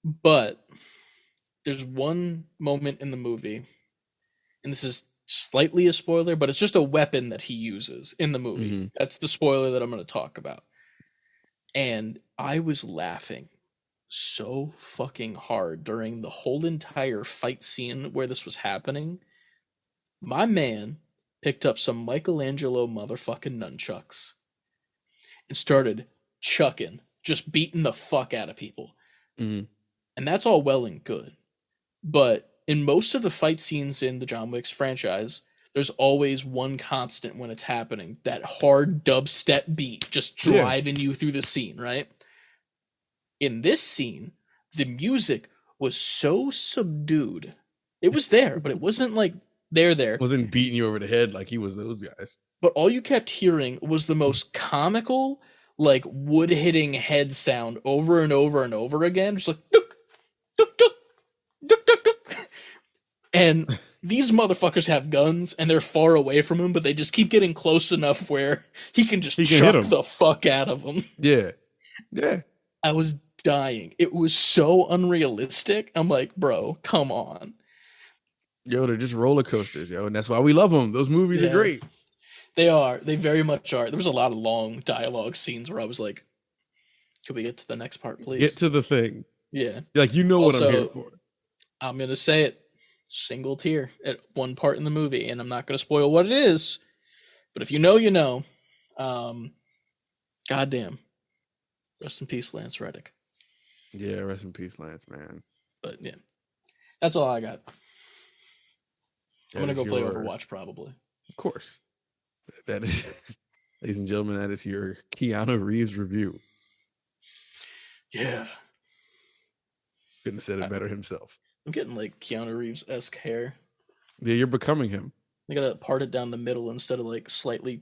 but there's one moment in the movie, and this is slightly a spoiler, but it's just a weapon that he uses in the movie. Mhm. That's the spoiler that I'm going to talk about. And I was laughing so fucking hard during the whole entire fight scene where this was happening. My man picked up some Michelangelo motherfucking nunchucks and started chucking, just beating the fuck out of people. Mhm. And that's all well and good. But in most of the fight scenes in the John Wick's franchise, there's always one constant when it's happening, that hard dubstep beat just Yeah. driving you through the scene, right? In this scene, the music was so subdued. It was there, but it wasn't like there. Wasn't beating you over the head like he was those guys. But all you kept hearing was the most comical, like wood hitting head sound over and over and over again, just like duk, duk, duk, duk, duk, duk. And these motherfuckers have guns and they're far away from him, but they just keep getting close enough where he can just He can chuck hit 'em. the fuck out of them. Yeah, yeah. I was dying. It was so unrealistic. I'm like, bro, come on. Yo, they're just roller coasters, yo, and that's why we love them. Those movies Yeah. are great. They are. They very much are. There was a lot of long dialogue scenes where I was like, could we get to the next part, please? Get to the thing. Yeah. Like, you know what I'm here Also, for. I'm going to say it. Single tear at one part in the movie, and I'm not going to spoil what it is, but if you know, you know. Goddamn. Rest in peace, Lance Reddick. Yeah, rest in peace, Lance, man. But yeah, that's all I got. I'm going to That go is play your- Overwatch probably. Of course. That is, ladies and gentlemen, that is your Keanu Reeves review. Yeah. Couldn't have said it better himself. I'm getting like Keanu Reeves-esque hair. Yeah, you're becoming him. I gotta part it down the middle instead of like slightly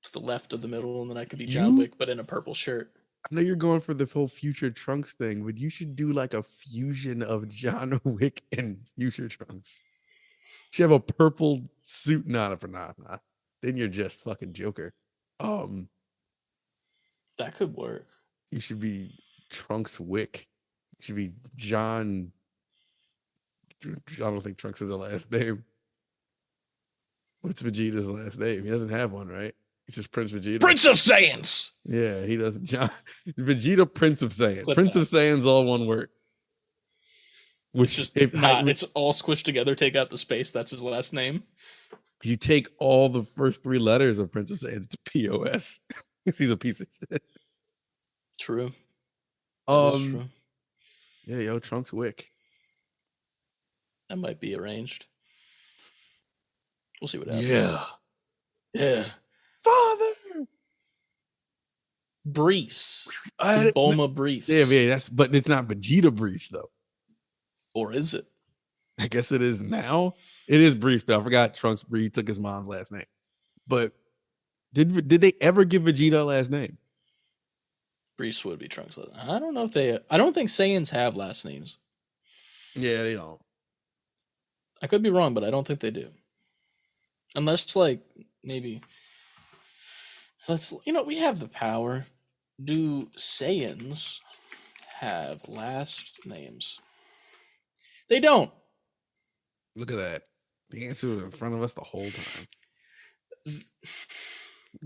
to the left of the middle, and then I could be John Wick, but in a purple shirt. I know you're going for the whole Future Trunks thing, but you should do like a fusion of John Wick and Future Trunks. You should have a purple suit. Nah. Then you're just fucking Joker. That could work. You should be Trunks Wick. You should be John. I don't think Trunks is a last name. What's Vegeta's last name? He doesn't have one, right? He's just Prince Vegeta. Prince of Saiyans! Yeah, he doesn't. John Vegeta, Prince of Saiyan. Clip Prince that. of Saiyan's all one word. Which It's just if not, it's all squished together, take out the space, that's his last name. you take all the first 3 letters of Prince of Saiyan, it's POS. He's a piece of shit. True. That is true. Yeah, yo, Trunks Wick. That might be arranged. We'll see what happens. Yeah. Father. Briefs. I- Bulma Briefs. Yeah, but it's not Vegeta Brees though. Or is it? I guess it is now. It is Brees though. I forgot Trunks Brees took his mom's last name. But did they ever give Vegeta a last name? Briefs would be Trunks. I don't know if they. I don't think Saiyans have last names. Yeah, they don't. I could be wrong, but I don't think they do. Unless, like, maybe. We have the power. Do Saiyans have last names? They don't. Look at that. The answer was in front of us the whole time.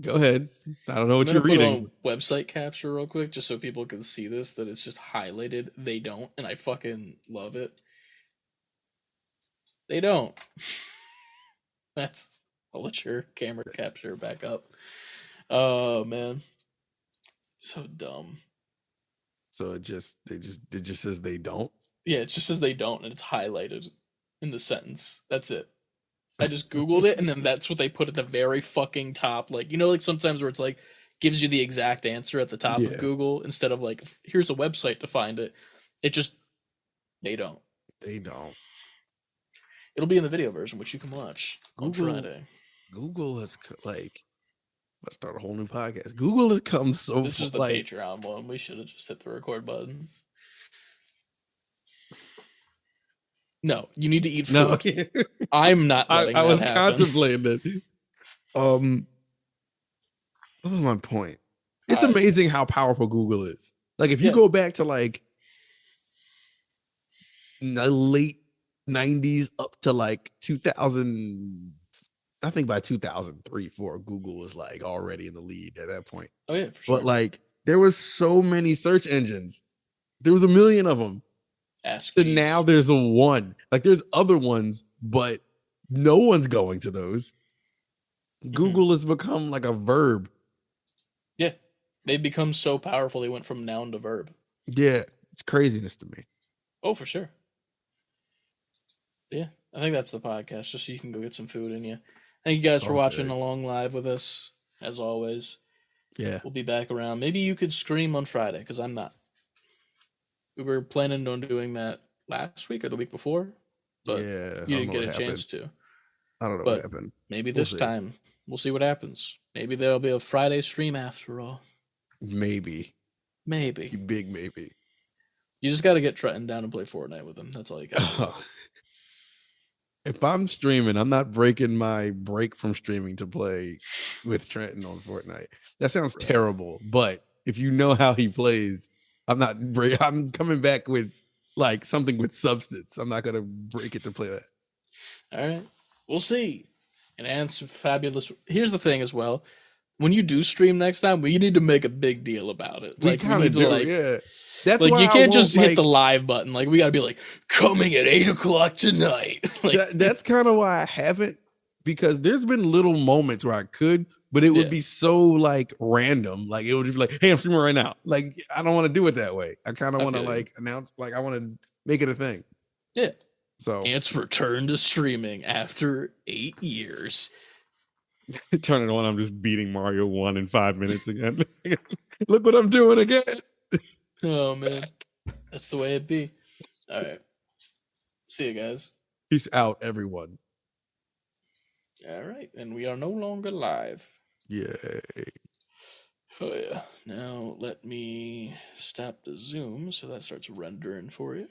Go ahead. I don't know what you're reading. Website capture real quick, just so people can see this, that it's just highlighted. They don't, and I fucking love it. They don't. I'll let your camera capture back up. Oh man, so dumb. So it just says they don't. Yeah, it just says they don't, and it's highlighted in the sentence. That's it. I just Googled it, and then that's what they put at the very fucking top. Like, like sometimes where it's like, gives you the exact answer at the top of Google, instead of like, here's a website to find it. It just, they don't. They don't. It'll be in the video version, which you can watch on Friday. Google has like, let's start a whole new podcast. Google has come so This is the like, Patreon one. We should have just hit the record button. No, you need to eat food. no, I'm not letting I that was happen. contemplating it. What was my point? It's amazing how powerful Google is. Like, if you go back to like the late 90s up to like 2000, I think by 2003, 4, Google was like already in the lead at that point. Oh yeah, for sure. But like, there was so many search engines. There was a million of them. Ask So Jeeves. now there's a one. Like, there's other ones, but no one's going to those. Google has become like a verb. Yeah, they've become so powerful. They went from noun to verb. Yeah, it's craziness to me. Oh, for sure. Yeah, I think that's the podcast, just so you can go get some food in you. Thank you guys for watching along live with us, as always. Yeah. We'll be back around. Maybe you could stream on Friday, because I'm not. We were planning on doing that last week or the week before, but you didn't get a chance to. I don't know what happened. Maybe this time. We'll see what happens. Maybe there'll be a Friday stream after all. Maybe. Big maybe. You just got to get Trenton down and play Fortnite with him. That's all you got to do. If I'm streaming, I'm not breaking my break from streaming to play with Trenton on Fortnite. That sounds terrible, but if you know how he plays, I'm coming back with like something with substance. I'm not gonna break it to play that. All right, we'll see. And answer fabulous. Here's the thing as well. When you do stream next time, we need to make a big deal about it. We kind of do, yeah. That's like why you can't just hit like, the live button. Like, we got to be like, coming at 8:00 tonight. Like, that's kind of why I haven't, because there's been little moments where I could, but it would be so like random. Like, it would just be like, hey, I'm streaming right now. Like, I don't want to do it that way. I kind of want to like announce, like, I want to make it a thing. Yeah. So Ant's return to streaming after 8 years. Turn it on. I'm just beating Mario 1 in 5 minutes again. Look what I'm doing again. Oh man, that's the way it be. All right, see you guys. Peace out, everyone. All right, and we are no longer live. Yay. Oh yeah. Now let me stop the Zoom so that starts rendering for you.